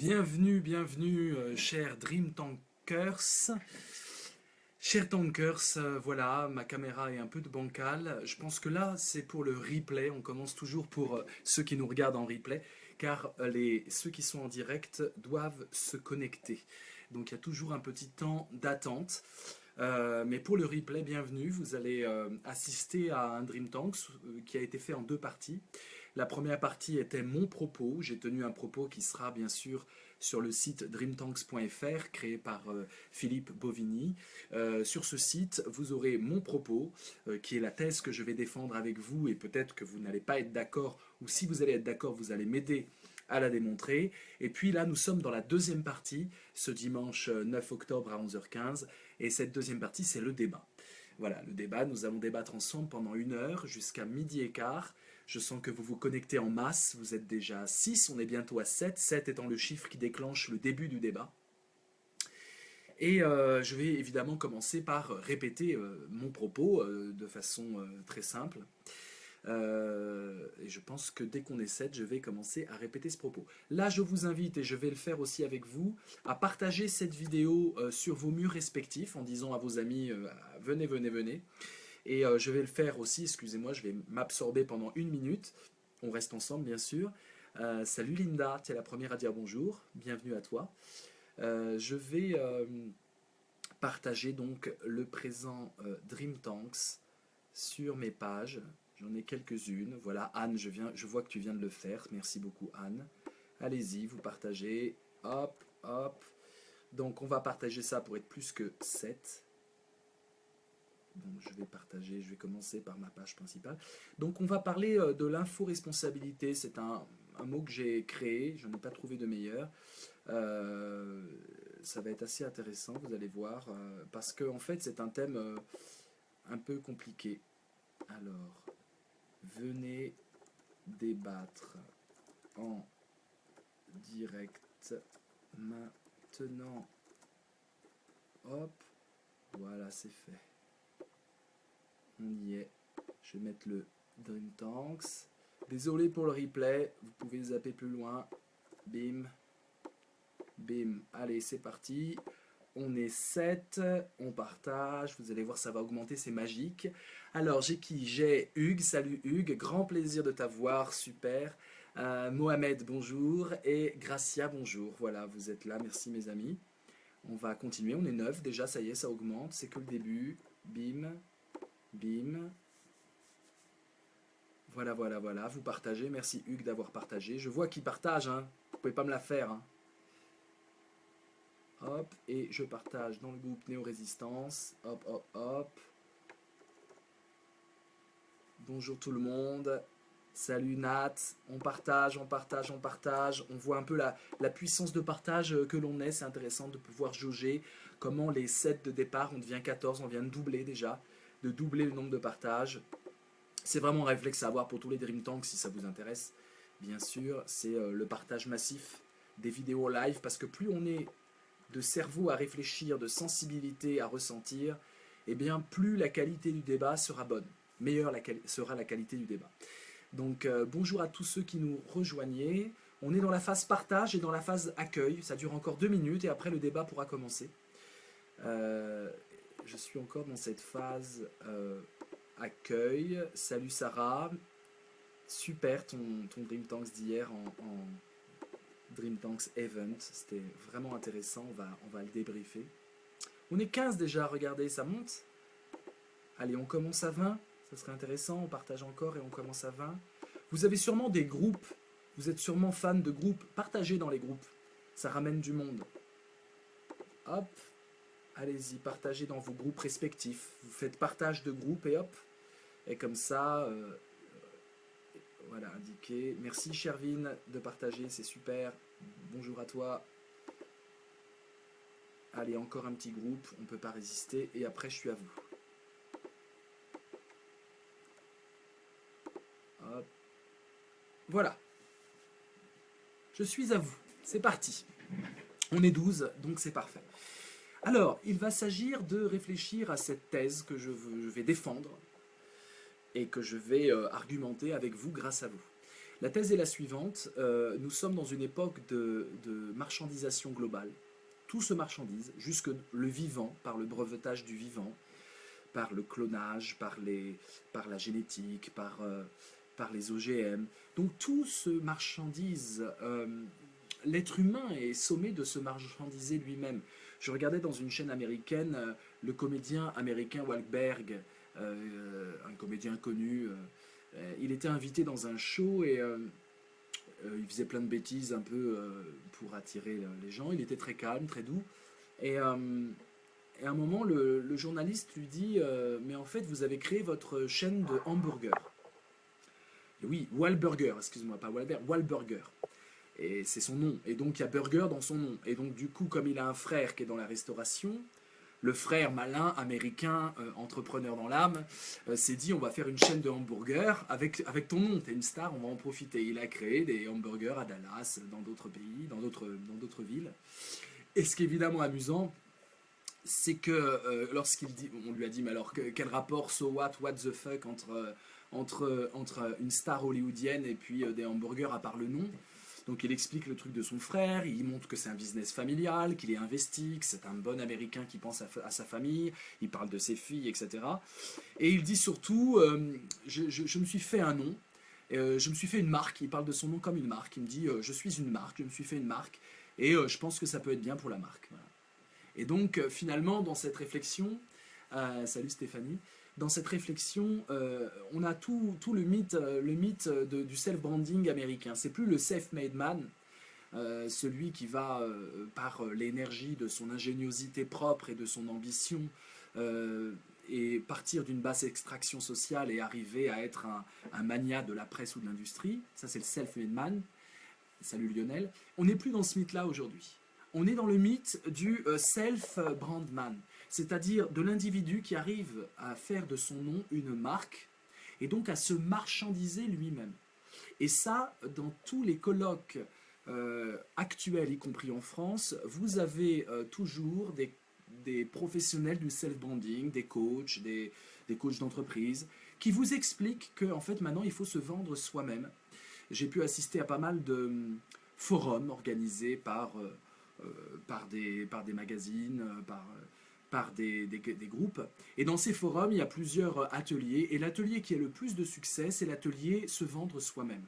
Bienvenue, bienvenue, chers Dream Tankers. Chers Tankers, voilà, ma caméra est un peu de bancal. Je pense que là, c'est pour le replay. On commence toujours pour ceux qui nous regardent en replay, car ceux qui sont en direct doivent se connecter. Donc il y a toujours un petit temps d'attente. Mais pour le replay, bienvenue. Vous allez assister à un Dream Tanks qui a été fait en deux parties. La première partie était mon propos. J'ai tenu un propos qui sera bien sûr sur le site dreamtanks.fr créé par Philippe Bovigny. Sur ce site, vous aurez mon propos qui est la thèse que je vais défendre avec vous et peut-être que vous n'allez pas être d'accord ou si vous allez être d'accord, vous allez m'aider à la démontrer. Et puis là, nous sommes dans la deuxième partie, ce dimanche 9 octobre à 11h15. Et cette deuxième partie, c'est le débat. Voilà, le débat, nous allons débattre ensemble pendant 1 heure jusqu'à 12h15. Je sens que vous vous connectez en masse, vous êtes déjà à 6, on est bientôt à 7, 7 étant le chiffre qui déclenche le début du débat. Et je vais évidemment commencer par répéter mon propos de façon très simple. Et je pense que dès qu'on est 7, je vais commencer à répéter ce propos. Là, je vous invite, et je vais le faire aussi avec vous, à partager cette vidéo sur vos murs respectifs en disant à vos amis venez, venez, venez. Et je vais le faire aussi, excusez-moi, je vais m'absorber pendant 1 minute. On reste ensemble, bien sûr. Salut Linda, tu es la première à dire bonjour. Bienvenue à toi. Je vais partager donc le présent Dream Tanks sur mes pages. J'en ai quelques-unes. Voilà, Anne, je vois que tu viens de le faire. Merci beaucoup, Anne. Allez-y, vous partagez. Hop, hop. Donc, on va partager ça pour être plus que 7. Donc, je vais partager, je vais commencer par ma page principale. Donc, on va parler de l'info-responsabilité. C'est un mot que j'ai créé. Je n'ai pas trouvé de meilleur. Ça va être assez intéressant, vous allez voir. Parce que, en fait, c'est un thème un peu compliqué. Alors, venez débattre en direct maintenant. Hop, voilà, c'est fait. On y est. Je vais mettre le Dream Tanks. Désolé pour le replay, vous pouvez zapper plus loin. Bim, bim. Allez, c'est parti. On est 7, on partage, vous allez voir ça va augmenter, c'est magique. Alors j'ai qui? J'ai Hugues, salut Hugues, grand plaisir de t'avoir, super. Mohamed, bonjour, et Gracia, bonjour. Voilà, vous êtes là, merci mes amis. On va continuer, on est 9 déjà, ça y est, ça augmente, c'est que le début. Bim, bim. Voilà, voilà, voilà, vous partagez, merci Hugues d'avoir partagé. Je vois qui partage, hein. Vous pouvez pas me la faire, hein. Hop, et je partage dans le groupe Néo-Résistance. Hop, hop, hop. Bonjour tout le monde. Salut Nat. On partage, on partage, on partage. On voit un peu la puissance de partage que l'on est. C'est intéressant de pouvoir jauger comment les 7 de départ, on devient 14, on vient de doubler déjà. De doubler le nombre de partages. C'est vraiment un réflexe à avoir pour tous les Dream Tanks si ça vous intéresse. Bien sûr, c'est le partage massif des vidéos live parce que plus on est de cerveau à réfléchir, de sensibilité à ressentir, et bien plus la qualité du débat sera bonne, meilleure sera la qualité du débat. Donc bonjour à tous ceux qui nous rejoignaient. On est dans la phase partage et dans la phase accueil. Ça dure encore 2 minutes et après le débat pourra commencer. Je suis encore dans cette phase accueil. Salut Sarah. Super ton Dream Tanks d'hier en Dream Tanks Event, c'était vraiment intéressant, on va le débriefer. On est 15 déjà, regardez, ça monte. Allez, on commence à 20, ça serait intéressant, on partage encore et on commence à 20. Vous avez sûrement des groupes, vous êtes sûrement fans de groupes, partagez dans les groupes, ça ramène du monde. Hop, allez-y, partagez dans vos groupes respectifs. Vous faites partage de groupe et hop, et comme ça... voilà, indiqué. Merci Chervin de partager, c'est super. Bonjour à toi. Allez, encore un petit groupe, on ne peut pas résister. Et après, je suis à vous. Hop. Voilà. Je suis à vous. C'est parti. On est 12, donc c'est parfait. Alors, il va s'agir de réfléchir à cette thèse que je vais défendre et que je vais argumenter avec vous grâce à vous. La thèse est la suivante. Nous sommes dans une époque de marchandisation globale. Tout se marchandise, jusque le vivant, par le brevetage du vivant, par le clonage, par la génétique, par les OGM. Donc tout se marchandise. L'être humain est sommé de se marchandiser lui-même. Je regardais dans une chaîne américaine le comédien américain Wahlberg, un comédien connu. Il était invité dans un show et il faisait plein de bêtises un peu pour attirer les gens. Il était très calme, très doux. Et à un moment, le journaliste lui dit mais en fait, vous avez créé votre chaîne de hamburgers. Et oui, Wahlburger, excuse-moi, pas Wahlberg, Wahlburger. Et c'est son nom. Et donc, il y a burger dans son nom. Et donc, du coup, comme il a un frère qui est dans la restauration, le frère malin, américain, entrepreneur dans l'âme, s'est dit on va faire une chaîne de hamburgers avec ton nom, t'es une star, on va en profiter. Il a créé des hamburgers à Dallas, dans d'autres pays, dans d'autres villes. Et ce qui est évidemment amusant, c'est que lorsqu'il dit, on lui a dit mais alors quel rapport, so what the fuck entre une star hollywoodienne et puis des hamburgers à part le nom. Donc il explique le truc de son frère, il montre que c'est un business familial, qu'il est investi, que c'est un bon Américain qui pense à sa famille, il parle de ses filles, etc. Et il dit surtout, je me suis fait un nom, je me suis fait une marque, il parle de son nom comme une marque, il me dit, je suis une marque, je me suis fait une marque, et je pense que ça peut être bien pour la marque. Voilà. Et donc finalement, dans cette réflexion, salut Stéphanie, dans cette réflexion, on a tout le mythe du self-branding américain. C'est plus le self-made man, celui qui va, par l'énergie de son ingéniosité propre et de son ambition, et partir d'une basse extraction sociale et arriver à être un magnat de la presse ou de l'industrie. Ça, c'est le self-made man. Salut Lionel. On n'est plus dans ce mythe-là aujourd'hui. On est dans le mythe du self-brand man, c'est-à-dire de l'individu qui arrive à faire de son nom une marque et donc à se marchandiser lui-même. Et ça, dans tous les colloques actuels, y compris en France, vous avez toujours des professionnels du self-branding, des coachs d'entreprise, qui vous expliquent qu'en fait maintenant il faut se vendre soi-même. J'ai pu assister à pas mal de forums organisés par des magazines, par des groupes. Et dans ces forums, il y a plusieurs ateliers. Et l'atelier qui a le plus de succès, c'est l'atelier se vendre soi-même.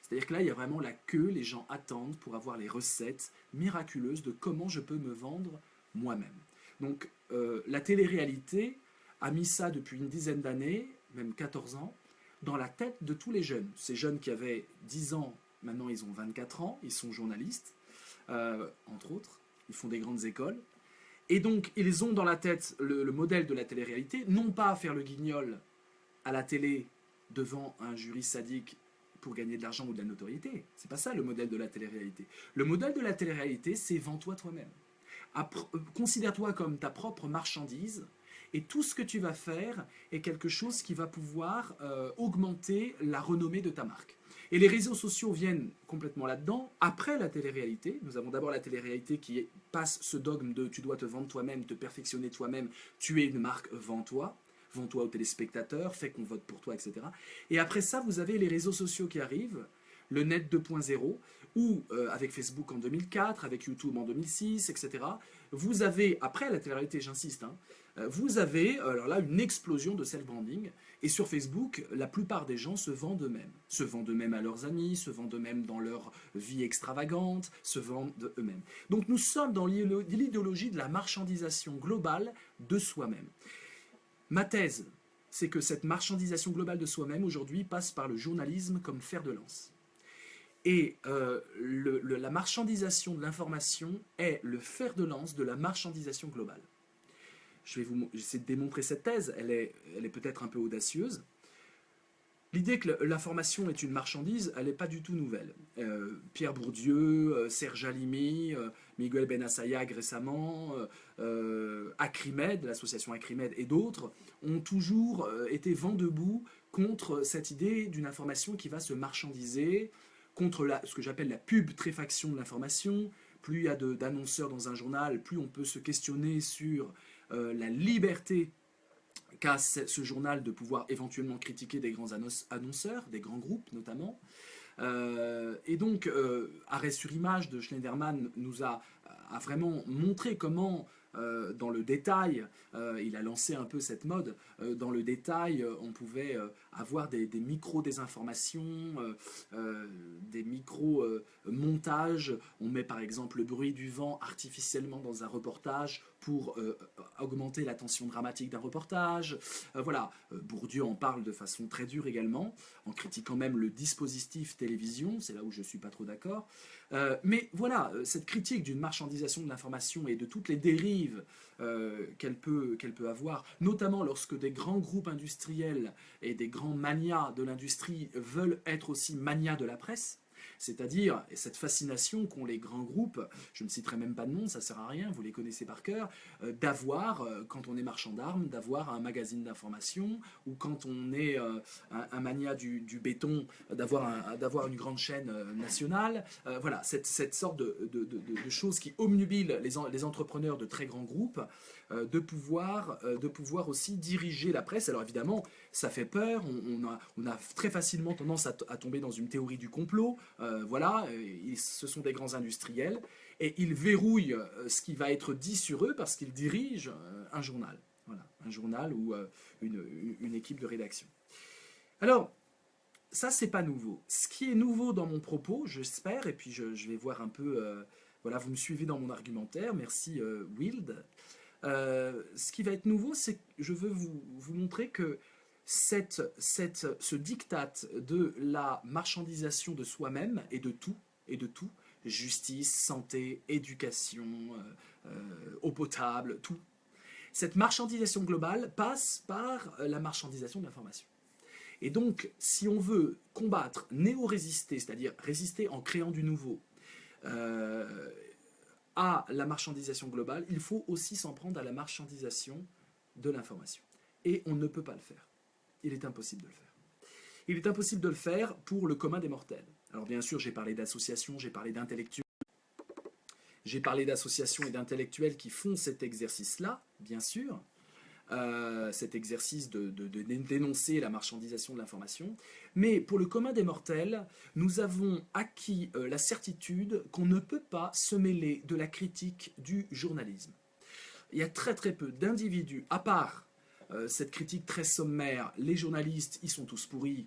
C'est-à-dire que là, il y a vraiment la queue, les gens attendent pour avoir les recettes miraculeuses de comment je peux me vendre moi-même. Donc, la télé-réalité a mis ça depuis une dizaine d'années, même 14 ans, dans la tête de tous les jeunes. Ces jeunes qui avaient 10 ans, maintenant ils ont 24 ans, ils sont journalistes, entre autres, ils font des grandes écoles. Et donc, ils ont dans la tête le modèle de la télé-réalité, non pas à faire le guignol à la télé devant un jury sadique pour gagner de l'argent ou de la notoriété. C'est pas ça le modèle de la télé-réalité. Le modèle de la télé-réalité, c'est vends-toi toi-même. Considère-toi comme ta propre marchandise et tout ce que tu vas faire est quelque chose qui va pouvoir augmenter la renommée de ta marque. Et les réseaux sociaux viennent complètement là-dedans. Après la télé-réalité, nous avons d'abord la télé-réalité qui passe ce dogme de tu dois te vendre toi-même, te perfectionner toi-même, tu es une marque, vends-toi. Vends-toi aux téléspectateurs, fais qu'on vote pour toi, etc. Et après ça, vous avez les réseaux sociaux qui arrivent, le net 2.0, ou avec Facebook en 2004, avec YouTube en 2006, etc. Vous avez, après la télé-réalité, j'insiste, hein, vous avez alors là une explosion de self-branding. Et sur Facebook, la plupart des gens se vendent eux-mêmes. Se vendent eux-mêmes à leurs amis, se vendent eux-mêmes dans leur vie extravagante, se vendent eux-mêmes. Donc nous sommes dans l'idéologie de la marchandisation globale de soi-même. Ma thèse, c'est que cette marchandisation globale de soi-même aujourd'hui passe par le journalisme comme fer de lance. Et la marchandisation de l'information est le fer de lance de la marchandisation globale. J'essaie de démontrer cette thèse, elle est peut-être un peu audacieuse. L'idée que l'information est une marchandise, elle n'est pas du tout nouvelle. Pierre Bourdieu, Serge Halimi, Miguel Benassayag récemment, Acrimed, l'association Acrimed et d'autres, ont toujours été vent debout contre cette idée d'une information qui va se marchandiser, contre ce que j'appelle la pub-tréfaction de l'information. Plus il y a d'annonceurs dans un journal, plus on peut se questionner sur la liberté qu'a ce journal de pouvoir éventuellement critiquer des grands annonceurs, des grands groupes notamment. Et donc, Arrêt sur image de Schneiderman a vraiment montré comment, dans le détail, il a lancé un peu cette mode, dans le détail, on pouvait avoir des micro-désinformations, des micro-montages. On met par exemple le bruit du vent artificiellement dans un reportage pour augmenter la tension dramatique d'un reportage. Voilà, Bourdieu en parle de façon très dure également, en critiquant même le dispositif télévision, c'est là où je ne suis pas trop d'accord. Mais voilà, cette critique d'une marchandisation de l'information et de toutes les dérives qu'elle peut avoir, notamment lorsque des grands groupes industriels et des grands manias de l'industrie veulent être aussi manias de la presse, c'est-à-dire cette fascination qu'ont les grands groupes, je ne citerai même pas de nom, ça ne sert à rien, vous les connaissez par cœur, d'avoir, quand on est marchand d'armes, d'avoir un magazine d'information, ou quand on est un mania du béton, d'avoir une grande chaîne nationale. Voilà, cette sorte de choses qui obnubilent les entrepreneurs de très grands groupes, de pouvoir aussi diriger la presse. Alors évidemment, ça fait peur, on a très facilement tendance à tomber dans une théorie du complot. Voilà, ce sont des grands industriels, et ils verrouillent ce qui va être dit sur eux parce qu'ils dirigent un journal. Voilà, un journal ou une équipe de rédaction. Alors, ça, c'est pas nouveau. Ce qui est nouveau dans mon propos, j'espère, et puis je vais voir un peu... voilà, vous me suivez dans mon argumentaire, merci Wild. Ce qui va être nouveau, c'est que je veux vous montrer que ce diktat de la marchandisation de soi-même et de tout, justice, santé, éducation, eau potable, tout, cette marchandisation globale passe par la marchandisation de l'information. Et donc, si on veut combattre, néo-résister, c'est-à-dire résister en créant du nouveau, à la marchandisation globale, il faut aussi s'en prendre à la marchandisation de l'information. Et on ne peut pas le faire. Il est impossible de le faire. Il est impossible de le faire pour le commun des mortels. Alors bien sûr, j'ai parlé d'associations, j'ai parlé d'intellectuels. J'ai parlé d'associations et d'intellectuels qui font cet exercice-là, bien sûr. Cet exercice de dénoncer la marchandisation de l'information. Mais pour le commun des mortels, nous avons acquis la certitude qu'on ne peut pas se mêler de la critique du journalisme. Il y a très très peu d'individus, à part cette critique très sommaire, les journalistes, ils sont tous pourris,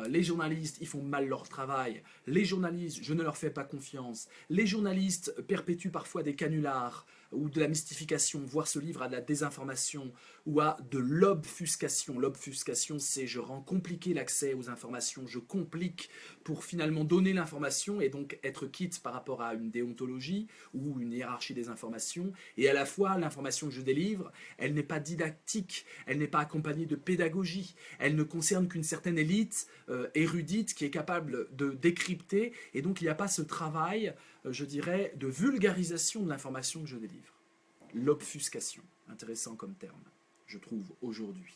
les journalistes, ils font mal leur travail, les journalistes, je ne leur fais pas confiance, les journalistes perpétuent parfois des canulars ou de la mystification, voire se livrent à de la désinformation ou à de l'obfuscation. L'obfuscation, c'est je rends compliqué l'accès aux informations, je complique pour finalement donner l'information et donc être quitte par rapport à une déontologie ou une hiérarchie des informations. Et à la fois, l'information que je délivre, elle n'est pas didactique, elle n'est pas accompagnée de pédagogie, elle ne concerne qu'une certaine élite érudite qui est capable de décrypter, et donc il n'y a pas ce travail, je dirais, de vulgarisation de l'information que je délivre. L'obfuscation, intéressant comme terme, je trouve, aujourd'hui.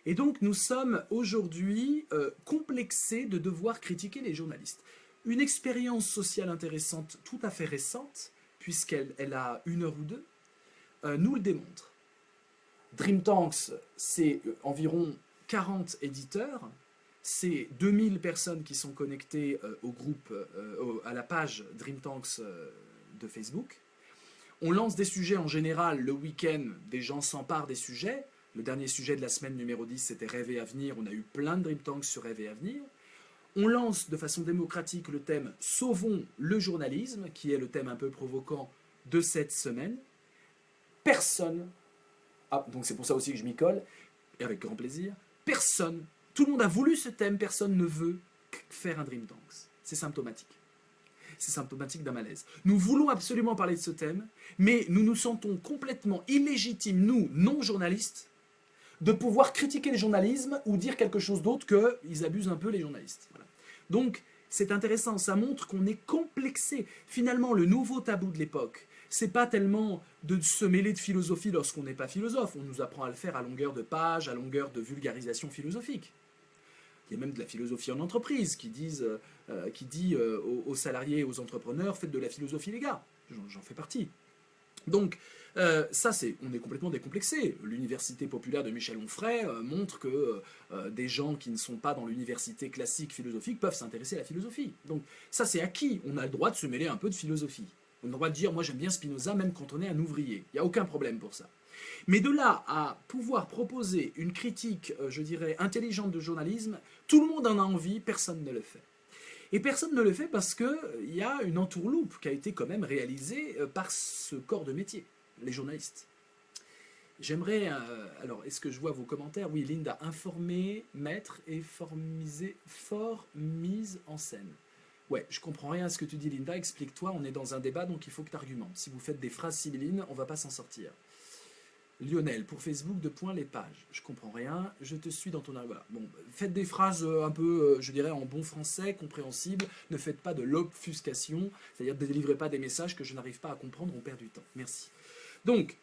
Et donc nous sommes aujourd'hui complexés de devoir critiquer les journalistes. Une expérience sociale intéressante, tout à fait récente, puisqu'elle a 1 heure ou 2, nous le démontre. Dreamtanks, c'est environ 40 éditeurs, c'est 2000 personnes qui sont connectées au groupe, à la page Dreamtanks de Facebook. On lance des sujets en général le week-end, des gens s'emparent des sujets. Le dernier sujet de la semaine numéro 10, c'était Rêve et Avenir. On a eu plein de Dreamtanks sur Rêve et Avenir. On lance de façon démocratique le thème Sauvons le journalisme, qui est le thème un peu provoquant de cette semaine. Personne, donc c'est pour ça aussi que je m'y colle, et avec grand plaisir, personne, tout le monde a voulu ce thème, personne ne veut faire un Dreamtanks. C'est symptomatique. C'est symptomatique d'un malaise. Nous voulons absolument parler de ce thème, mais nous nous sentons complètement illégitimes, nous, non-journalistes, de pouvoir critiquer le journalisme ou dire quelque chose d'autre qu'ils abusent un peu les journalistes. Voilà. Donc, c'est intéressant, ça montre qu'on est complexé. Finalement, le nouveau tabou de l'époque, c'est pas tellement de se mêler de philosophie lorsqu'on n'est pas philosophe, on nous apprend à le faire à longueur de page, à longueur de vulgarisation philosophique. Il y a même de la philosophie en entreprise qui dit aux salariés et aux entrepreneurs, faites de la philosophie les gars, j'en fais partie. Donc, ça, on est complètement décomplexé. L'université populaire de Michel Onfray montre que des gens qui ne sont pas dans l'université classique philosophique peuvent s'intéresser à la philosophie. Donc, ça, c'est acquis. On a le droit de se mêler un peu de philosophie. On a le droit de dire, moi, j'aime bien Spinoza, même quand on est un ouvrier. Il n'y a aucun problème pour ça. Mais de là à pouvoir proposer une critique, je dirais, intelligente de journalisme, tout le monde en a envie, personne ne le fait. Et personne ne le fait parce qu'il y a une entourloupe qui a été quand même réalisée par ce corps de métier, les journalistes. J'aimerais... alors, est-ce que je vois vos commentaires? Oui, Linda, informer, mettre et formiser, fort mise en scène. Ouais, je comprends rien à ce que tu dis, Linda. Explique-toi, on est dans un débat, donc il faut que tu argumentes. Si vous faites des phrases sibyllines, on ne va pas s'en sortir. Lionel, pour Facebook, de points les pages. Je comprends rien, je te suis dans ton... Voilà. Bon, faites des phrases un peu, je dirais, en bon français, compréhensibles. Ne faites pas de l'obfuscation, c'est-à-dire ne délivrez pas des messages que je n'arrive pas à comprendre, on perd du temps. Merci. Donc,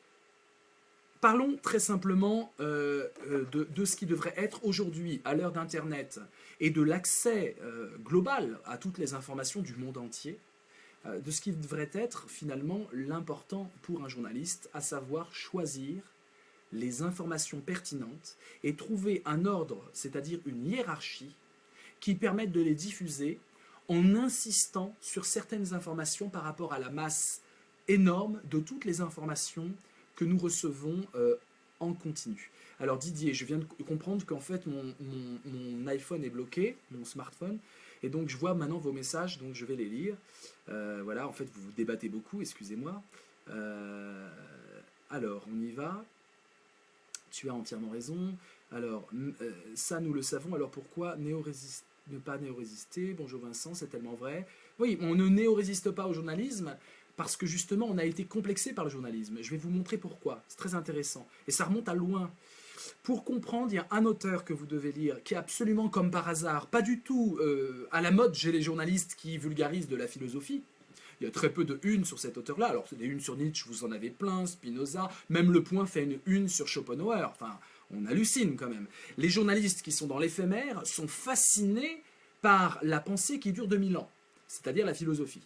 parlons très simplement de ce qui devrait être aujourd'hui, à l'heure d'Internet, et de l'accès global à toutes les informations du monde entier, de ce qui devrait être finalement l'important pour un journaliste, à savoir choisir les informations pertinentes et trouver un ordre, c'est-à-dire une hiérarchie, qui permette de les diffuser en insistant sur certaines informations par rapport à la masse énorme de toutes les informations que nous recevons en continu. Alors Didier, je viens de comprendre qu'en fait mon iPhone est bloqué, mon smartphone, et donc je vois maintenant vos messages, donc je vais les lire. Voilà, en fait vous vous débattez beaucoup, excusez-moi. Alors, on y va. Tu as entièrement raison. Alors, ça nous le savons, alors pourquoi ne pas néo-résister? Bonjour Vincent, c'est tellement vrai. Oui, on ne néo-résiste pas au journalisme parce que justement on a été complexé par le journalisme. Je vais vous montrer pourquoi, c'est très intéressant. Et ça remonte à loin. Pour comprendre, il y a un auteur que vous devez lire qui est absolument comme par hasard, pas du tout à la mode chez les journalistes qui vulgarisent de la philosophie. Il y a très peu de unes sur cet auteur-là. Alors, des unes sur Nietzsche, vous en avez plein, Spinoza, même Le Point fait une sur Schopenhauer. Enfin, on hallucine quand même. Les journalistes qui sont dans l'éphémère sont fascinés par la pensée qui dure 2000 ans, c'est-à-dire la philosophie.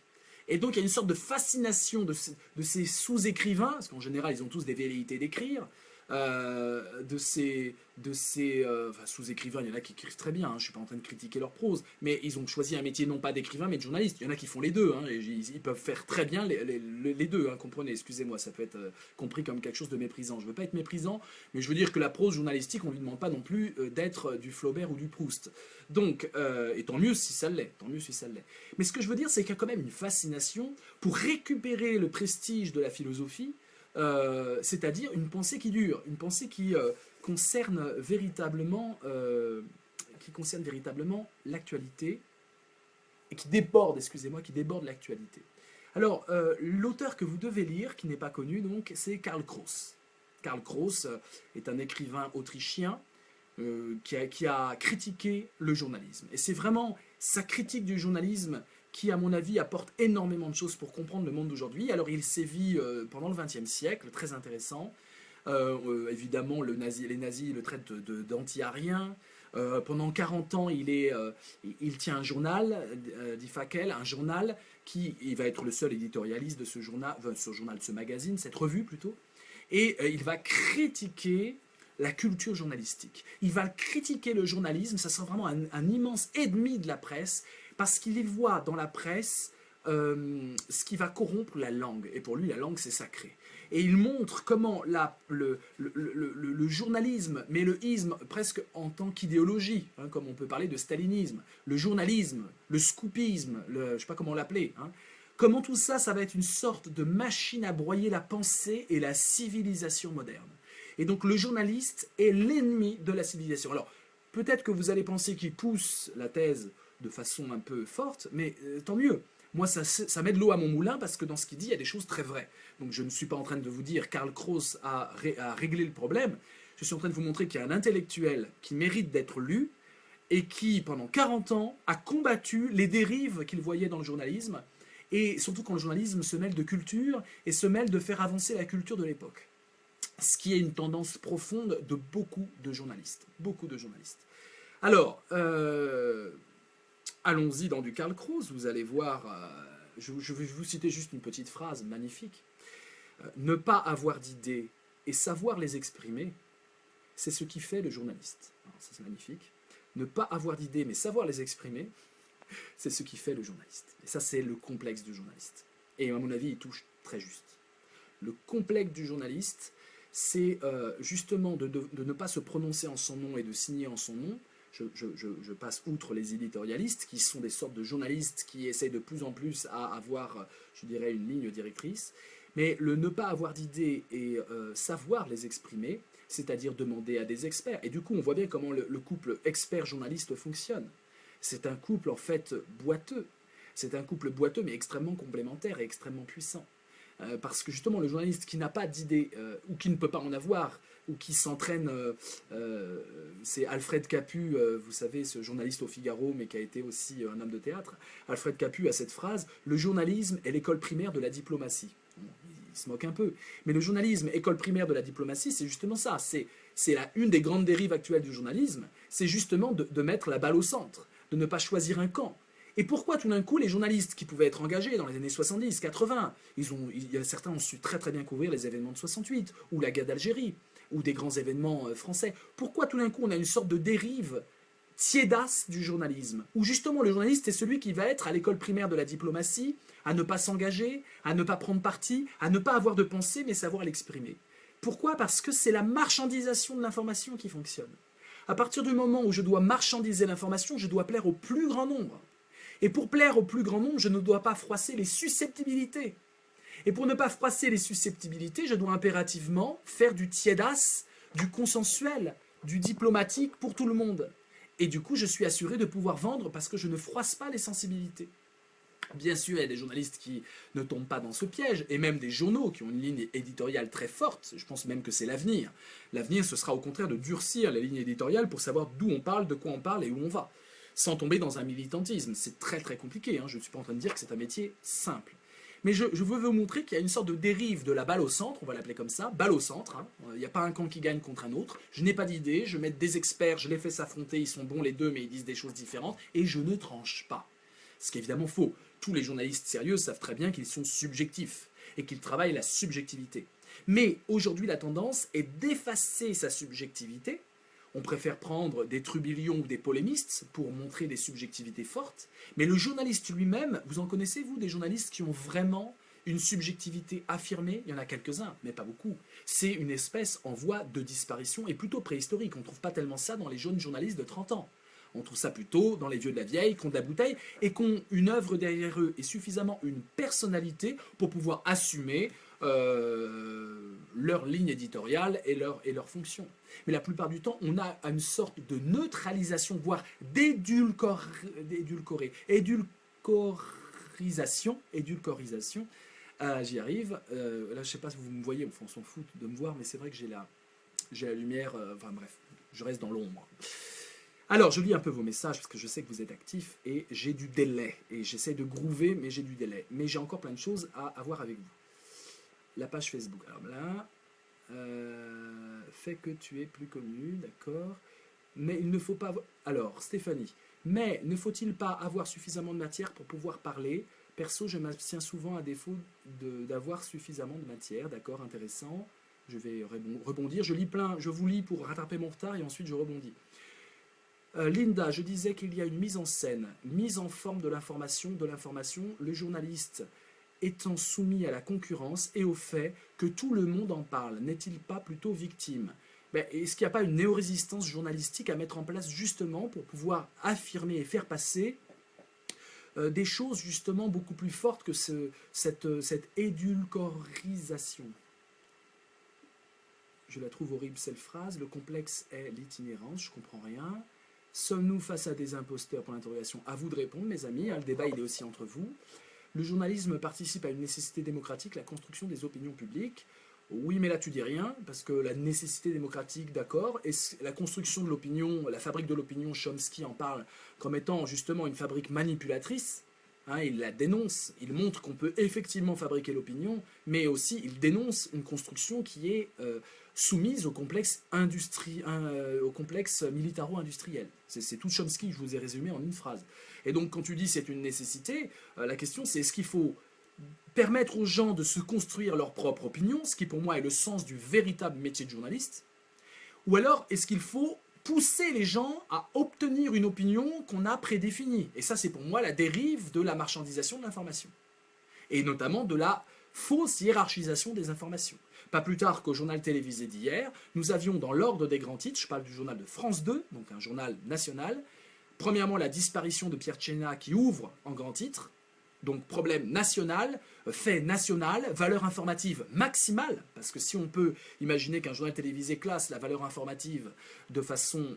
Et donc, il y a une sorte de fascination de ces sous-écrivains, parce qu'en général, ils ont tous des velléités d'écrire, de ces enfin, sous-écrivains, il y en a qui écrivent très bien, hein, je ne suis pas en train de critiquer leur prose, mais ils ont choisi un métier non pas d'écrivain mais de journaliste. Il y en a qui font les deux, hein, et ils peuvent faire très bien les deux, hein, comprenez, excusez-moi, ça peut être compris comme quelque chose de méprisant. Je ne veux pas être méprisant, mais je veux dire que la prose journalistique, on ne lui demande pas non plus d'être du Flaubert ou du Proust. Donc, et tant mieux si ça l'est, tant mieux si ça l'est. Mais ce que je veux dire, c'est qu'il y a quand même une fascination pour récupérer le prestige de la philosophie, c'est-à-dire une pensée qui dure, une pensée qui concerne véritablement l'actualité et qui déborde, excusez-moi, qui déborde l'actualité. Alors, l'auteur que vous devez lire, qui n'est pas connu, donc, c'est Karl Kraus. Karl Kraus est un écrivain autrichien qui a critiqué le journalisme. Et c'est vraiment sa critique du journalisme qui, à mon avis, apporte énormément de choses pour comprendre le monde d'aujourd'hui. Alors, il sévit pendant le XXe siècle, très intéressant. Évidemment, les nazis le traitent d'anti-arien. Pendant 40 ans, il tient un journal, dit Fackel, un journal il va être le seul éditorialiste de ce journal, de ce magazine, cette revue plutôt. Et il va critiquer la culture journalistique. Il va critiquer le journalisme, ça sera vraiment un immense ennemi de la presse, parce qu'il y voit dans la presse ce qui va corrompre la langue. Et pour lui, la langue, c'est sacré. Et il montre comment le journalisme, mais le isme presque en tant qu'idéologie, hein, comme on peut parler de stalinisme, le journalisme, le scoopisme, je ne sais pas comment l'appeler, hein, comment tout ça, ça va être une sorte de machine à broyer la pensée et la civilisation moderne. Et donc le journaliste est l'ennemi de la civilisation. Alors, peut-être que vous allez penser qu'il pousse la thèse de façon un peu forte, mais tant mieux. Moi, ça met de l'eau à mon moulin parce que dans ce qu'il dit, il y a des choses très vraies. Donc je ne suis pas en train de vous dire Karl Kraus a réglé le problème. Je suis en train de vous montrer qu'il y a un intellectuel qui mérite d'être lu et qui, pendant 40 ans, a combattu les dérives qu'il voyait dans le journalisme, et surtout quand le journalisme se mêle de culture et se mêle de faire avancer la culture de l'époque. Ce qui est une tendance profonde de beaucoup de journalistes. Beaucoup de journalistes. Alors, allons-y dans du Karl Kraus, vous allez voir, je vais vous citer juste une petite phrase magnifique. Ne pas avoir d'idées et savoir les exprimer, c'est ce qui fait le journaliste. Alors, ça, c'est magnifique. Ne pas avoir d'idées mais savoir les exprimer, c'est ce qui fait le journaliste. Et ça, c'est le complexe du journaliste. Et à mon avis, il touche très juste. Le complexe du journaliste, c'est justement de ne pas se prononcer en son nom et de signer en son nom. Je passe outre les éditorialistes, qui sont des sortes de journalistes qui essayent de plus en plus à avoir, je dirais, une ligne directrice. Mais le ne pas avoir d'idées et savoir les exprimer, c'est-à-dire demander à des experts. Et du coup, on voit bien comment le couple expert-journaliste fonctionne. C'est un couple, en fait, boiteux. C'est un couple boiteux, mais extrêmement complémentaire et extrêmement puissant. Parce que justement, le journaliste qui n'a pas d'idée, ou qui ne peut pas en avoir, ou qui s'entraîne, c'est Alfred Capu, vous savez, ce journaliste au Figaro, mais qui a été aussi un homme de théâtre. Alfred Capu a cette phrase: le journalisme est l'école primaire de la diplomatie. Bon, il se moque un peu. Mais le journalisme, école primaire de la diplomatie, c'est justement ça. C'est une des grandes dérives actuelles du journalisme, c'est justement de mettre la balle au centre, de ne pas choisir un camp. Et pourquoi tout d'un coup les journalistes qui pouvaient être engagés dans les années 70, 80, certains ont su très très bien couvrir les événements de 68, ou la guerre d'Algérie, ou des grands événements français, pourquoi tout d'un coup on a une sorte de dérive tiédasse du journalisme, où justement le journaliste est celui qui va être à l'école primaire de la diplomatie, à ne pas s'engager, à ne pas prendre parti, à ne pas avoir de pensée mais savoir l'exprimer. Pourquoi? Parce que c'est la marchandisation de l'information qui fonctionne. À partir du moment où je dois marchandiser l'information, je dois plaire au plus grand nombre. Et pour plaire au plus grand nombre, je ne dois pas froisser les susceptibilités. Et pour ne pas froisser les susceptibilités, je dois impérativement faire du tiédas, du consensuel, du diplomatique pour tout le monde. Et du coup, je suis assuré de pouvoir vendre parce que je ne froisse pas les sensibilités. Bien sûr, il y a des journalistes qui ne tombent pas dans ce piège, et même des journaux qui ont une ligne éditoriale très forte. Je pense même que c'est l'avenir. L'avenir, ce sera au contraire de durcir les lignes éditoriales pour savoir d'où on parle, de quoi on parle et où on va, sans tomber dans un militantisme. C'est très très compliqué, hein. Je ne suis pas en train de dire que c'est un métier simple. Mais je veux vous montrer qu'il y a une sorte de dérive de la balle au centre, on va l'appeler comme ça, balle au centre, hein. Il n'y a pas un camp qui gagne contre un autre, je n'ai pas d'idée, je mets des experts, je les fais s'affronter, ils sont bons les deux, mais ils disent des choses différentes, et je ne tranche pas. Ce qui est évidemment faux. Tous les journalistes sérieux savent très bien qu'ils sont subjectifs, et qu'ils travaillent la subjectivité. Mais aujourd'hui, la tendance est d'effacer sa subjectivité. On préfère prendre des trublions ou des polémistes pour montrer des subjectivités fortes. Mais le journaliste lui-même, vous en connaissez, vous, des journalistes qui ont vraiment une subjectivité affirmée? Il y en a quelques-uns, mais pas beaucoup. C'est une espèce en voie de disparition et plutôt préhistorique. On ne trouve pas tellement ça dans les jeunes journalistes de 30 ans. On trouve ça plutôt dans les vieux de la vieille, qui ont de la bouteille, et qui ont une œuvre derrière eux et suffisamment une personnalité pour pouvoir assumer leur ligne éditoriale et leur fonction. Mais la plupart du temps, on a une sorte de neutralisation, voire d'édulcorisation, j'y arrive. Là, je ne sais pas si vous me voyez, enfin, on s'en fout de me voir, mais c'est vrai que j'ai la lumière, enfin bref, je reste dans l'ombre. Alors, je lis un peu vos messages, parce que je sais que vous êtes actifs, et j'ai du délai, et j'essaie de groover, mais j'ai du délai. Mais j'ai encore plein de choses à voir avec vous. La page Facebook, alors là, fait que tu es plus connu, d'accord, mais il ne faut pas... Alors, Stéphanie, mais ne faut-il pas avoir suffisamment de matière pour pouvoir parler? Perso, je m'abstiens souvent à défaut d'avoir suffisamment de matière, d'accord, intéressant. Je vais rebondir, je vous lis pour rattraper mon retard, et ensuite je rebondis. Linda, je disais qu'il y a une mise en scène, mise en forme de l'information, le journaliste étant soumis à la concurrence et au fait que tout le monde en parle, n'est-il pas plutôt victime? Est-ce qu'il n'y a pas une néo-résistance journalistique à mettre en place justement pour pouvoir affirmer et faire passer des choses justement beaucoup plus fortes que cette édulcorisation? Je la trouve horrible cette phrase, le complexe est l'itinérance, je ne comprends rien. Sommes-nous face à des imposteurs pour l'interrogation? À vous de répondre, mes amis, le débat il est aussi entre vous. Le journalisme participe à une nécessité démocratique, la construction des opinions publiques. Oui, mais là tu dis rien, parce que la nécessité démocratique, d'accord, et la construction de l'opinion, la fabrique de l'opinion, Chomsky en parle comme étant justement une fabrique manipulatrice. Hein, il la dénonce, il montre qu'on peut effectivement fabriquer l'opinion, mais aussi il dénonce une construction qui est soumise au complexe, au complexe militaro-industriel. C'est tout Chomsky, je vous ai résumé en une phrase. Et donc quand tu dis c'est une nécessité, la question c'est est-ce qu'il faut permettre aux gens de se construire leur propre opinion, ce qui pour moi est le sens du véritable métier de journaliste, ou alors est-ce qu'il faut pousser les gens à obtenir une opinion qu'on a prédéfinie? Et ça, c'est pour moi la dérive de la marchandisation de l'information, et notamment de la fausse hiérarchisation des informations. Pas plus tard qu'au journal télévisé d'hier, nous avions dans l'ordre des grands titres, je parle du journal de France 2, donc un journal national, premièrement la disparition de Pierre Tchéna qui ouvre en grand titre, donc problème national, fait national, valeur informative maximale, parce que si on peut imaginer qu'un journal télévisé classe la valeur informative de façon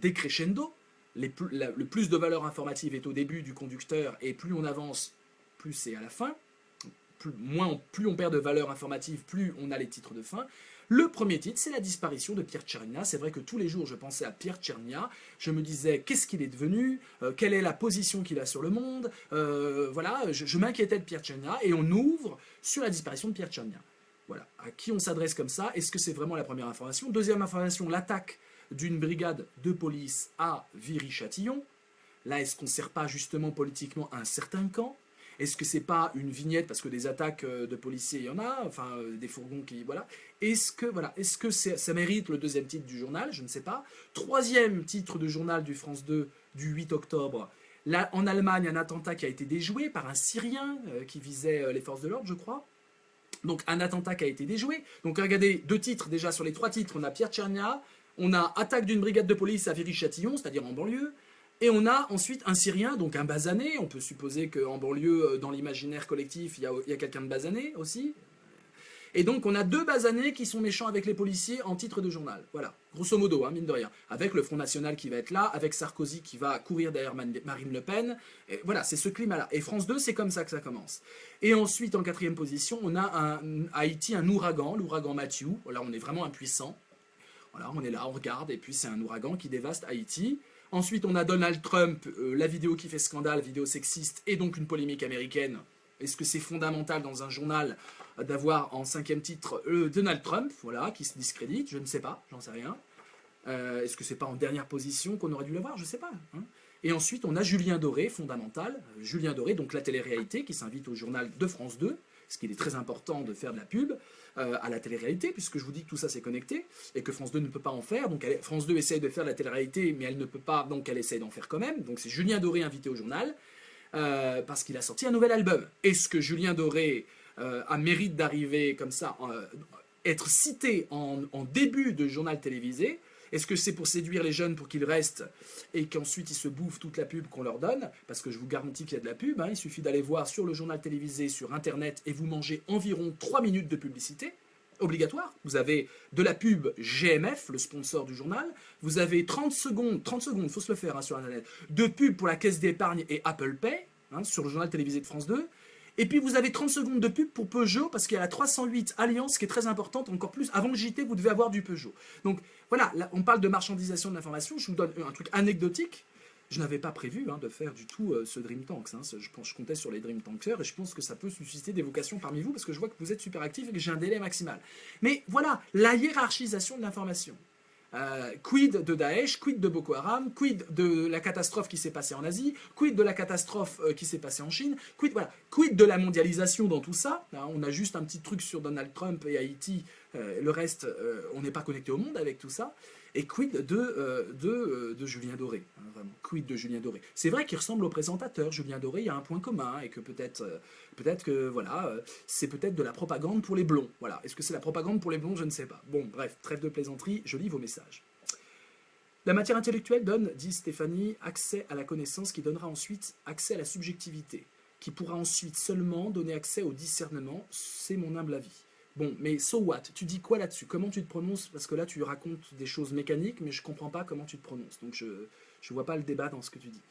décrescendo, le plus de valeur informative est au début du conducteur, et plus on avance, plus c'est à la fin, plus on perd de valeur informative, plus on a les titres de fin. Le premier titre, c'est la disparition de Pierre Tchernia. C'est vrai que tous les jours, je pensais à Pierre Tchernia. Je me disais, qu'est-ce qu'il est devenu, quelle est la position qu'il a sur le monde. Voilà, je m'inquiétais de Pierre Tchernia. Et on ouvre sur la disparition de Pierre Tchernia. Voilà, à qui on s'adresse comme ça? Est-ce que c'est vraiment la première information? Deuxième information, l'attaque d'une brigade de police à Viry-Châtillon. Là, est-ce qu'on ne sert pas justement politiquement un certain camp? Est-ce que c'est pas une vignette, parce que des attaques de policiers, il y en a, enfin des fourgons qui... Voilà. Est-ce que ça mérite le deuxième titre du journal? Je ne sais pas. Troisième titre de journal du France 2 du 8 octobre. Là, en Allemagne, un attentat qui a été déjoué par un Syrien qui visait les forces de l'ordre, je crois. Donc un attentat qui a été déjoué. Donc regardez, deux titres déjà, sur les trois titres, on a Pierre Tchernia, on a attaque d'une brigade de police à Viry-Châtillon, c'est-à-dire en banlieue. Et on a ensuite un Syrien, donc un basané. On peut supposer qu'en banlieue, dans l'imaginaire collectif, il y a quelqu'un de basané aussi. Et donc on a deux basanés qui sont méchants avec les policiers en titre de journal. Voilà, grosso modo, hein, mine de rien. Avec le Front National qui va être là, avec Sarkozy qui va courir derrière Marine Le Pen. Et voilà, c'est ce climat-là. Et France 2, c'est comme ça que ça commence. Et ensuite, en quatrième position, on a Haïti, un ouragan, l'ouragan Matthew. Là, on est vraiment impuissant. Voilà, on est là, on regarde, et puis c'est un ouragan qui dévaste Haïti. Ensuite, on a Donald Trump, la vidéo qui fait scandale, vidéo sexiste, et donc une polémique américaine. Est-ce que c'est fondamental dans un journal d'avoir en cinquième titre Donald Trump, voilà, qui se discrédite? Je ne sais pas, j'en sais rien. Est-ce que c'est pas en dernière position qu'on aurait dû l'avoir? Je ne sais pas. Hein. Et ensuite, on a Julien Doré, fondamental. Julien Doré, donc la télé-réalité, qui s'invite au journal de France 2, parce qu'il est très important de faire de la pub à la télé-réalité, puisque je vous dis que tout ça c'est connecté, et que France 2 ne peut pas en faire, donc France 2 essaye de faire de la télé-réalité, mais elle ne peut pas, donc elle essaye d'en faire quand même, donc c'est Julien Doré invité au journal, parce qu'il a sorti un nouvel album. Est-ce que Julien Doré a mérite d'arriver comme ça, être cité en début de journal télévisé? Est-ce que c'est pour séduire les jeunes pour qu'ils restent et qu'ensuite ils se bouffent toute la pub qu'on leur donne? Parce que je vous garantis qu'il y a de la pub, hein. Il suffit d'aller voir sur le journal télévisé, sur internet, et vous mangez environ 3 minutes de publicité, obligatoire. Vous avez de la pub GMF, le sponsor du journal, vous avez 30 secondes, il faut se le faire hein, sur internet, de pub pour la Caisse d'épargne et Apple Pay, hein, sur le journal télévisé de France 2, et puis vous avez 30 secondes de pub pour Peugeot, parce qu'il y a la 308 Alliance qui est très importante, encore plus. Avant le JT, vous devez avoir du Peugeot. Donc voilà, là, on parle de marchandisation de l'information. Je vous donne un truc anecdotique. Je n'avais pas prévu hein, de faire du tout ce Dream Tanks. Hein. Je comptais sur les Dream Tankers et je pense que ça peut susciter des vocations parmi vous, parce que je vois que vous êtes super actifs et que j'ai un délai maximal. Mais voilà, la hiérarchisation de l'information. Quid de Daesh, quid de Boko Haram, quid de la catastrophe qui s'est passée en Asie, quid de la catastrophe qui s'est passée en Chine, quid de la mondialisation dans tout ça. On a juste un petit truc sur Donald Trump et Haïti, le reste, on n'est pas connecté au monde avec tout ça. Et quid de Julien Doré, hein, vraiment, quid de Julien Doré. C'est vrai qu'il ressemble au présentateur, Julien Doré, il y a un point commun, et que peut-être que, voilà, c'est peut-être de la propagande pour les blonds. Voilà. Est-ce que c'est la propagande pour les blonds? Je ne sais pas. Bon, bref, trêve de plaisanterie, je lis vos messages. La matière intellectuelle donne, dit Stéphanie, accès à la connaissance qui donnera ensuite accès à la subjectivité, qui pourra ensuite seulement donner accès au discernement, c'est mon humble avis. Bon, mais so what? Tu dis quoi là-dessus? Comment tu te prononces? Parce que là, tu racontes des choses mécaniques, mais je ne comprends pas comment tu te prononces. Donc, je ne vois pas le débat dans ce que tu dis.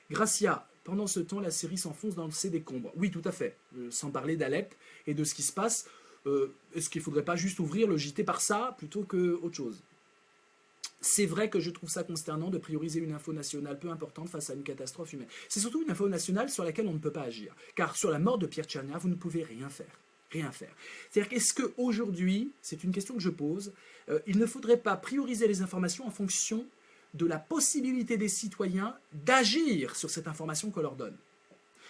Gracia, pendant ce temps, la série s'enfonce dans ses décombres. Oui, tout à fait. Sans parler d'Alep et de ce qui se passe. Est-ce qu'il ne faudrait pas juste ouvrir le JT par ça plutôt qu'autre chose? C'est vrai que je trouve ça consternant de prioriser une info nationale peu importante face à une catastrophe humaine. C'est surtout une info nationale sur laquelle on ne peut pas agir. Car sur la mort de Pierre Tchernia, vous ne pouvez rien faire. Rien faire. C'est-à-dire qu'est-ce qu'aujourd'hui, c'est une question que je pose, il ne faudrait pas prioriser les informations en fonction de la possibilité des citoyens d'agir sur cette information qu'on leur donne.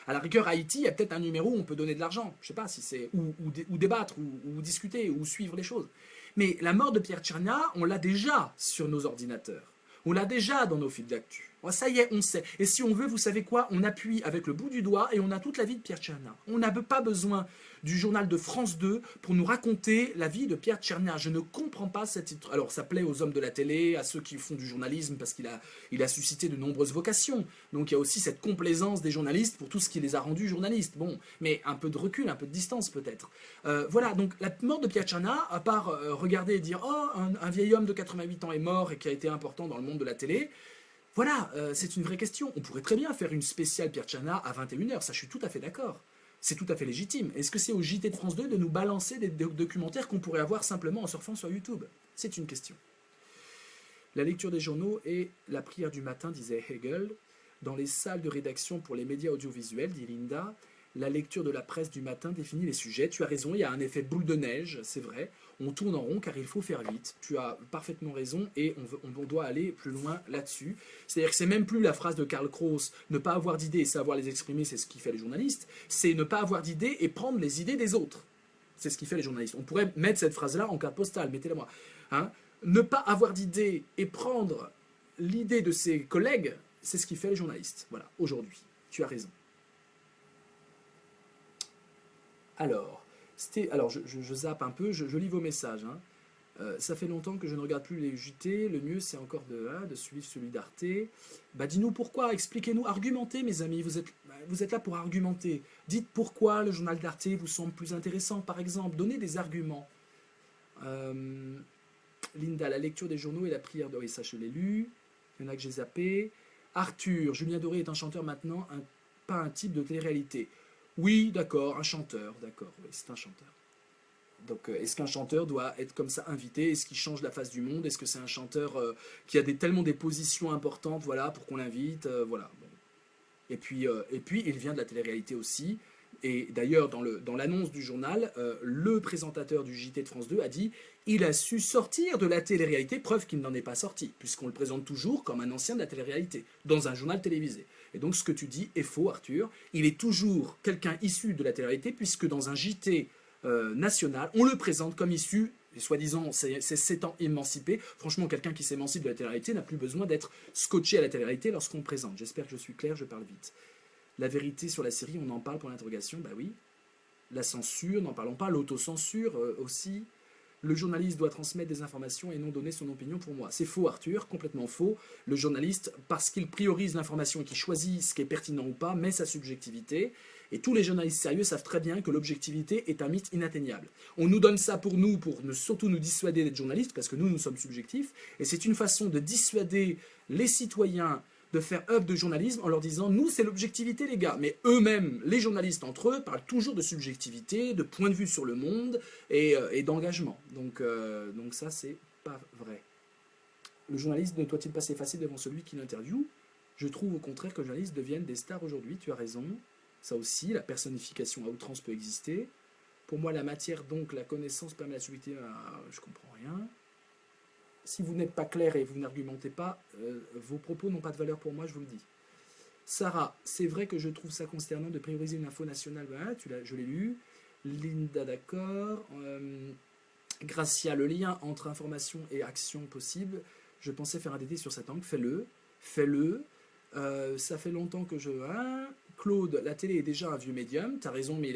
À la rigueur, Haïti, il y a peut-être un numéro où on peut donner de l'argent. Je sais pas si c'est ou débattre, ou discuter, ou suivre les choses. Mais la mort de Pierre Tchernia, on l'a déjà sur nos ordinateurs. On l'a déjà dans nos fils d'actu. Ça y est, on sait. Et si on veut, vous savez quoi? On appuie avec le bout du doigt et on a toute la vie de Pierre Tchernia. On n'a pas besoin du journal de France 2 pour nous raconter la vie de Pierre Tchernia. Je ne comprends pas cette... Alors, ça plaît aux hommes de la télé, à ceux qui font du journalisme, parce qu'il a suscité de nombreuses vocations. Donc, il y a aussi cette complaisance des journalistes pour tout ce qui les a rendus journalistes. Bon, mais un peu de recul, un peu de distance peut-être. Voilà, donc la mort de Pierre Tchernia, à part regarder et dire « Oh, un vieil homme de 88 ans est mort et qui a été important dans le monde de la télé », voilà, c'est une vraie question. On pourrait très bien faire une spéciale Pierre Tchernia à 21 h, ça je suis tout à fait d'accord. C'est tout à fait légitime. Est-ce que c'est au JT de France 2 de nous balancer des documentaires qu'on pourrait avoir simplement en surfant sur YouTube? C'est une question. La lecture des journaux et la prière du matin, disait Hegel. Dans les salles de rédaction pour les médias audiovisuels, dit Linda, la lecture de la presse du matin définit les sujets. Tu as raison, il y a un effet boule de neige, c'est vrai. On tourne en rond car il faut faire vite. Tu as parfaitement raison et on doit aller plus loin là-dessus. C'est-à-dire que c'est même plus la phrase de Karl Kraus, ne pas avoir d'idées et savoir les exprimer, c'est ce qui fait les journalistes. C'est ne pas avoir d'idées et prendre les idées des autres. C'est ce qui fait les journalistes. On pourrait mettre cette phrase-là en carte postale, mettez-la moi. Hein, ne pas avoir d'idées et prendre l'idée de ses collègues, c'est ce qui fait les journalistes. Voilà, aujourd'hui. Tu as raison. Alors, je zappe un peu, je lis vos messages. Hein. Ça fait longtemps que je ne regarde plus les JT. Le mieux, c'est encore de suivre celui d'Arte. Bah, dis-nous pourquoi, expliquez-nous, argumentez, mes amis. Vous êtes là pour argumenter. Dites pourquoi le journal d'Arte vous semble plus intéressant, par exemple. Donnez des arguments. Linda, la lecture des journaux et la prière de... Oui, ça, je l'ai lu. Il y en a que j'ai zappé. Arthur, Julien Doré est un chanteur maintenant, pas un type de télé-réalité. Oui, d'accord, un chanteur, d'accord, oui, c'est un chanteur. Donc, est-ce qu'un chanteur doit être comme ça invité? Est-ce qu'il change la face du monde? Est-ce que c'est un chanteur qui a tellement des positions importantes, voilà, pour qu'on l'invite, voilà. Bon. Et puis, il vient de la télé-réalité aussi. Et d'ailleurs, dans l'annonce du journal, le présentateur du JT de France 2 a dit « Il a su sortir de la télé-réalité, preuve qu'il n'en est pas sorti, puisqu'on le présente toujours comme un ancien de la télé-réalité, dans un journal télévisé. » Et donc ce que tu dis est faux, Arthur. Il est toujours quelqu'un issu de la télé-réalité, puisque dans un JT national, on le présente comme issu, soi-disant, c'est s'étant émancipé. Franchement, quelqu'un qui s'émancipe de la télé-réalité n'a plus besoin d'être scotché à la télé-réalité lorsqu'on le présente. J'espère que je suis clair, je parle vite. La vérité sur la série, on en parle pour l'interrogation, bah oui. La censure, n'en parlons pas. L'autocensure aussi. Le journaliste doit transmettre des informations et non donner son opinion pour moi. C'est faux, Arthur, complètement faux. Le journaliste, parce qu'il priorise l'information et qu'il choisit ce qui est pertinent ou pas, met sa subjectivité. Et tous les journalistes sérieux savent très bien que l'objectivité est un mythe inatteignable. On nous donne ça pour surtout nous dissuader d'être journalistes, parce que nous sommes subjectifs. Et c'est une façon de dissuader les citoyens de faire œuvre de journalisme en leur disant « Nous, c'est l'objectivité, les gars ». Mais eux-mêmes, les journalistes entre eux, parlent toujours de subjectivité, de point de vue sur le monde et d'engagement. Donc ça, c'est pas vrai. Le journaliste ne doit-il pas s'effacer devant celui qui l'interviewe? Je trouve au contraire que les journalistes deviennent des stars aujourd'hui, tu as raison. Ça aussi, la personnification à outrance peut exister. Pour moi, la matière, donc, la connaissance permet la subjectivité. Je comprends rien. Si vous n'êtes pas clair et vous n'argumentez pas, vos propos n'ont pas de valeur pour moi, je vous le dis. Sarah, c'est vrai que je trouve ça consternant de prioriser une info nationale. Voilà, je l'ai lu. Linda, d'accord. Gracia, le lien entre information et action possible. Je pensais faire un DD sur cet angle. Fais-le. Fais-le. Ça fait longtemps que je... Hein. Claude, la télé est déjà un vieux médium. Tu as raison, mais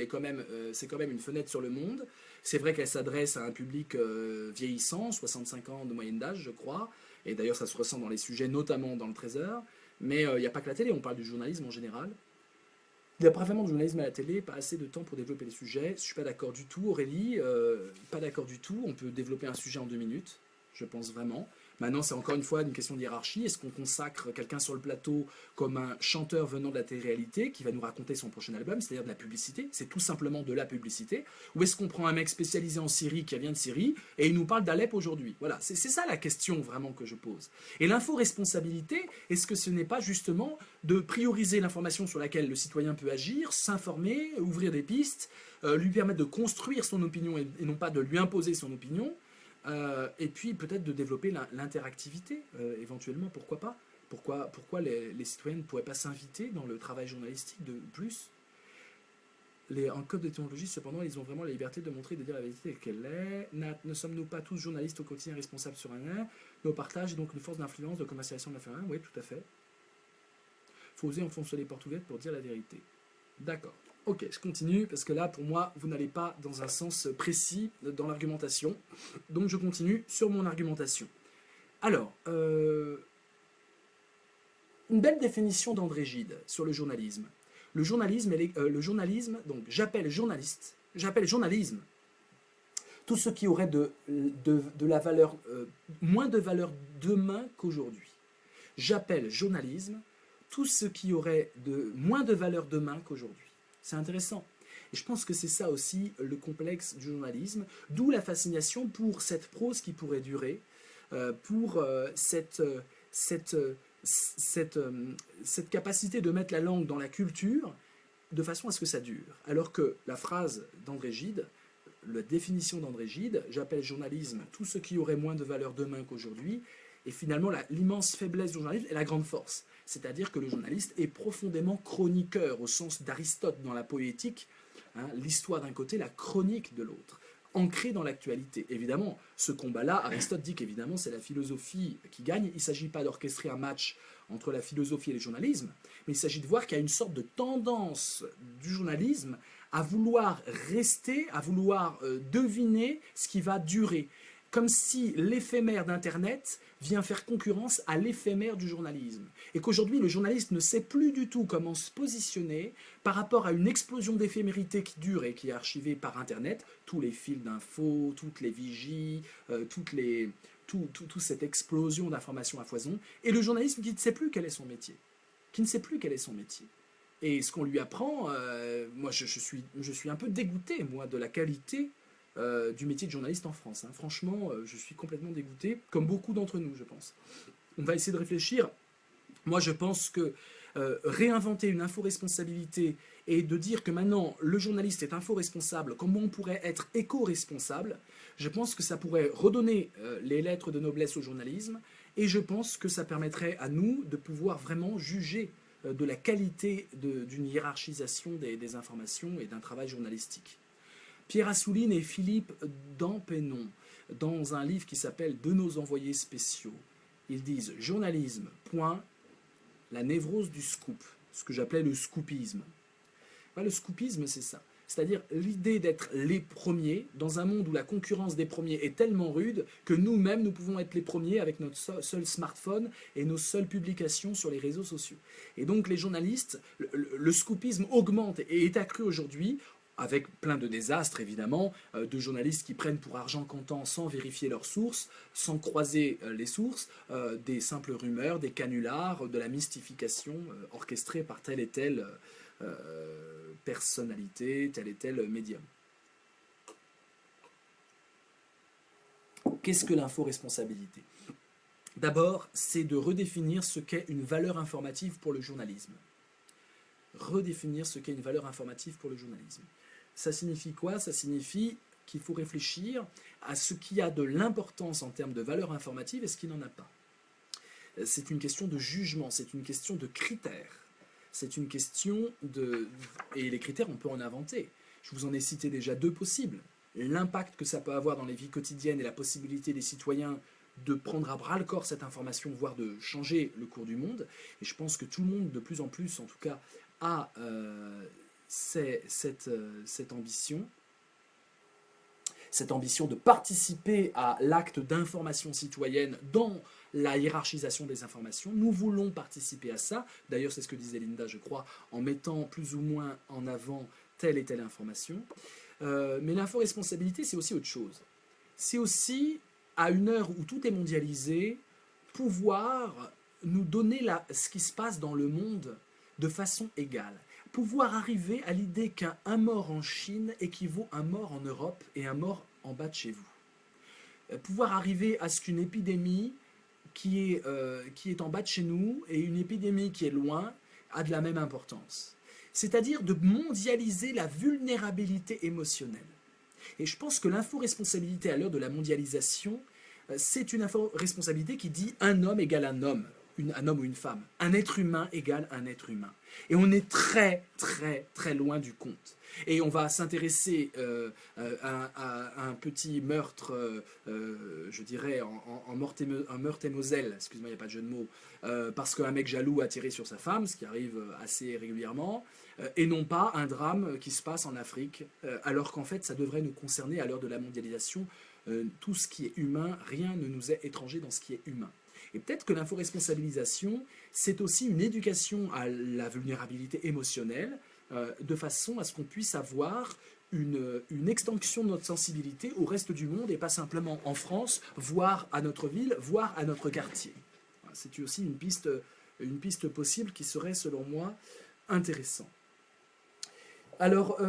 c'est quand même une fenêtre sur le monde. C'est vrai qu'elle s'adresse à un public vieillissant, 65 ans de moyenne d'âge, je crois. Et d'ailleurs, ça se ressent dans les sujets, notamment dans le Trésor. Mais il n'y a pas que la télé, on parle du journalisme en général. Il n'y a pas vraiment de journalisme à la télé, pas assez de temps pour développer les sujets. Je ne suis pas d'accord du tout, Aurélie. Pas d'accord du tout. On peut développer un sujet en 2 minutes, je pense vraiment. Maintenant, c'est encore une fois une question de hiérarchie. Est-ce qu'on consacre quelqu'un sur le plateau comme un chanteur venant de la télé-réalité qui va nous raconter son prochain album, c'est-à-dire de la publicité? C'est tout simplement de la publicité. Ou est-ce qu'on prend un mec spécialisé en Syrie qui vient de Syrie et il nous parle d'Alep aujourd'hui? Voilà, c'est ça la question vraiment que je pose. Et l'info-responsabilité, est-ce que ce n'est pas justement de prioriser l'information sur laquelle le citoyen peut agir, s'informer, ouvrir des pistes, lui permettre de construire son opinion et non pas de lui imposer son opinion? Et puis peut-être de développer l'interactivité, éventuellement, pourquoi pas? Pourquoi les citoyens ne pourraient pas s'inviter dans le travail journalistique de plus? En code de technologie, cependant, ils ont vraiment la liberté de montrer et de dire la vérité telle qu'elle est. Nat, ne sommes-nous pas tous journalistes au quotidien responsables sur un air? Nos partages et donc une force d'influence, de commercialisation de l'information? Oui, tout à fait. Faut oser enfoncer les portes ouvertes pour dire la vérité. D'accord. Ok, je continue, parce que là, pour moi, vous n'allez pas dans un sens précis dans l'argumentation. Donc, je continue sur mon argumentation. Alors, une belle définition d'André Gide sur le journalisme. Le journalisme, donc j'appelle journalisme tout ce qui aurait de la valeur, moins de valeur demain qu'aujourd'hui. J'appelle journalisme tout ce qui aurait moins de valeur demain qu'aujourd'hui. C'est intéressant. Et je pense que c'est ça aussi le complexe du journalisme, d'où la fascination pour cette prose qui pourrait durer, pour cette capacité de mettre la langue dans la culture de façon à ce que ça dure. Alors que la phrase d'André Gide, la définition d'André Gide, j'appelle journalisme tout ce qui aurait moins de valeur demain qu'aujourd'hui, et finalement l'immense faiblesse du journalisme est la grande force. C'est-à-dire que le journaliste est profondément chroniqueur, au sens d'Aristote dans la poétique, hein, l'histoire d'un côté, la chronique de l'autre, ancré dans l'actualité. Évidemment, ce combat-là, Aristote dit qu'évidemment c'est la philosophie qui gagne. Il ne s'agit pas d'orchestrer un match entre la philosophie et le journalisme, mais il s'agit de voir qu'il y a une sorte de tendance du journalisme à vouloir rester, à vouloir deviner ce qui va durer. Comme si l'éphémère d'Internet vient faire concurrence à l'éphémère du journalisme. Et qu'aujourd'hui, le journaliste ne sait plus du tout comment se positionner par rapport à une explosion d'éphémérité qui dure et qui est archivée par Internet, tous les fils d'infos, toutes les vigies, toute cette explosion d'informations à foison, et le journalisme qui ne sait plus quel est son métier. Et ce qu'on lui apprend, moi je suis un peu dégoûté, moi, de la qualité du métier de journaliste en France. Hein. Franchement, je suis complètement dégoûté, comme beaucoup d'entre nous, je pense. On va essayer de réfléchir. Moi, je pense que réinventer une info-responsabilité et de dire que maintenant, le journaliste est info-responsable, comment on pourrait être éco-responsable, je pense que ça pourrait redonner les lettres de noblesse au journalisme, et je pense que ça permettrait à nous de pouvoir vraiment juger de la qualité d'une hiérarchisation des informations et d'un travail journalistique. Pierre Assouline et Philippe Dampénon, dans un livre qui s'appelle « De nos envoyés spéciaux », ils disent « Journalisme, point, la névrose du scoop », ce que j'appelais le scoopisme. Enfin, le scoopisme, c'est ça. C'est-à-dire l'idée d'être les premiers, dans un monde où la concurrence des premiers est tellement rude que nous-mêmes, nous pouvons être les premiers avec notre seul smartphone et nos seules publications sur les réseaux sociaux. Et donc les journalistes, le scoopisme augmente et est accru aujourd'hui, avec plein de désastres évidemment, de journalistes qui prennent pour argent comptant sans vérifier leurs sources, sans croiser les sources, des simples rumeurs, des canulars, de la mystification orchestrée par telle et telle personnalité, tel et tel médium. Qu'est-ce que l'info-responsabilité? D'abord, c'est de redéfinir ce qu'est une valeur informative pour le journalisme. Redéfinir ce qu'est une valeur informative pour le journalisme. Ça signifie quoi? Ça signifie qu'il faut réfléchir à ce qui a de l'importance en termes de valeur informative et ce qui n'en a pas. C'est une question de jugement, c'est une question de critères. C'est une question de... Et les critères, on peut en inventer. Je vous en ai cité déjà deux possibles. L'impact que ça peut avoir dans les vies quotidiennes et la possibilité des citoyens de prendre à bras-le-corps cette information, voire de changer le cours du monde. Et je pense que tout le monde, de plus en plus, en tout cas, a cette ambition. Cette ambition de participer à l'acte d'information citoyenne dans la hiérarchisation des informations. Nous voulons participer à ça. D'ailleurs, c'est ce que disait Linda, je crois, en mettant plus ou moins en avant telle et telle information. Mais l'info-responsabilité, c'est aussi autre chose. C'est aussi, à une heure où tout est mondialisé, pouvoir nous donner ce qui se passe dans le monde de façon égale. Pouvoir arriver à l'idée qu'un mort en Chine équivaut à un mort en Europe et un mort en bas de chez vous. Pouvoir arriver à ce qu'une épidémie qui est en bas de chez nous et une épidémie qui est loin a de la même importance. C'est-à-dire de mondialiser la vulnérabilité émotionnelle. Et je pense que l'info-responsabilité à l'heure de la mondialisation, c'est une info-responsabilité qui dit un homme égale un homme. un homme ou une femme. Un être humain égale un être humain. Et on est très, très, très loin du compte. Et on va s'intéresser à un petit meurtre, je dirais, en Meurthe-et-Moselle, excuse-moi, il n'y a pas de jeu de mots, parce qu'un mec jaloux a tiré sur sa femme, ce qui arrive assez régulièrement, et non pas un drame qui se passe en Afrique, alors qu'en fait, ça devrait nous concerner à l'heure de la mondialisation. Tout ce qui est humain, rien ne nous est étranger dans ce qui est humain. Et peut-être que l'inforesponsabilisation, c'est aussi une éducation à la vulnérabilité émotionnelle, de façon à ce qu'on puisse avoir une extension de notre sensibilité au reste du monde et pas simplement en France, voire à notre ville, voire à notre quartier. C'est aussi une piste possible qui serait, selon moi, intéressant. Alors,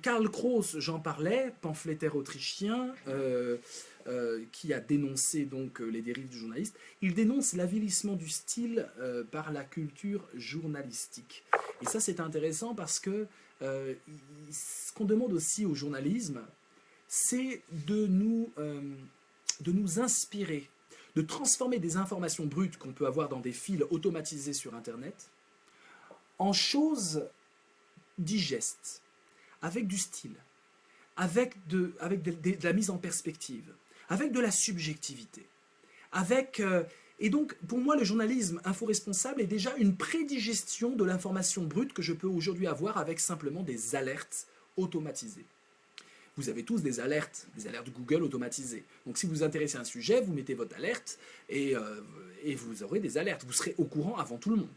Karl Kraus, j'en parlais, pamphlétaire autrichien, qui a dénoncé donc les dérives du journaliste. Il dénonce l'avilissement du style par la culture journalistique. Et ça, c'est intéressant parce que ce qu'on demande aussi au journalisme, c'est de nous inspirer, de transformer des informations brutes qu'on peut avoir dans des fils automatisés sur Internet en choses digestes, avec du style, avec de la mise en perspective, avec de la subjectivité, et donc, pour moi, le journalisme inforesponsable est déjà une prédigestion de l'information brute que je peux aujourd'hui avoir avec simplement des alertes automatisées. Vous avez tous des alertes Google automatisées. Donc, si vous vous intéressez à un sujet, vous mettez votre alerte et vous aurez des alertes. Vous serez au courant avant tout le monde.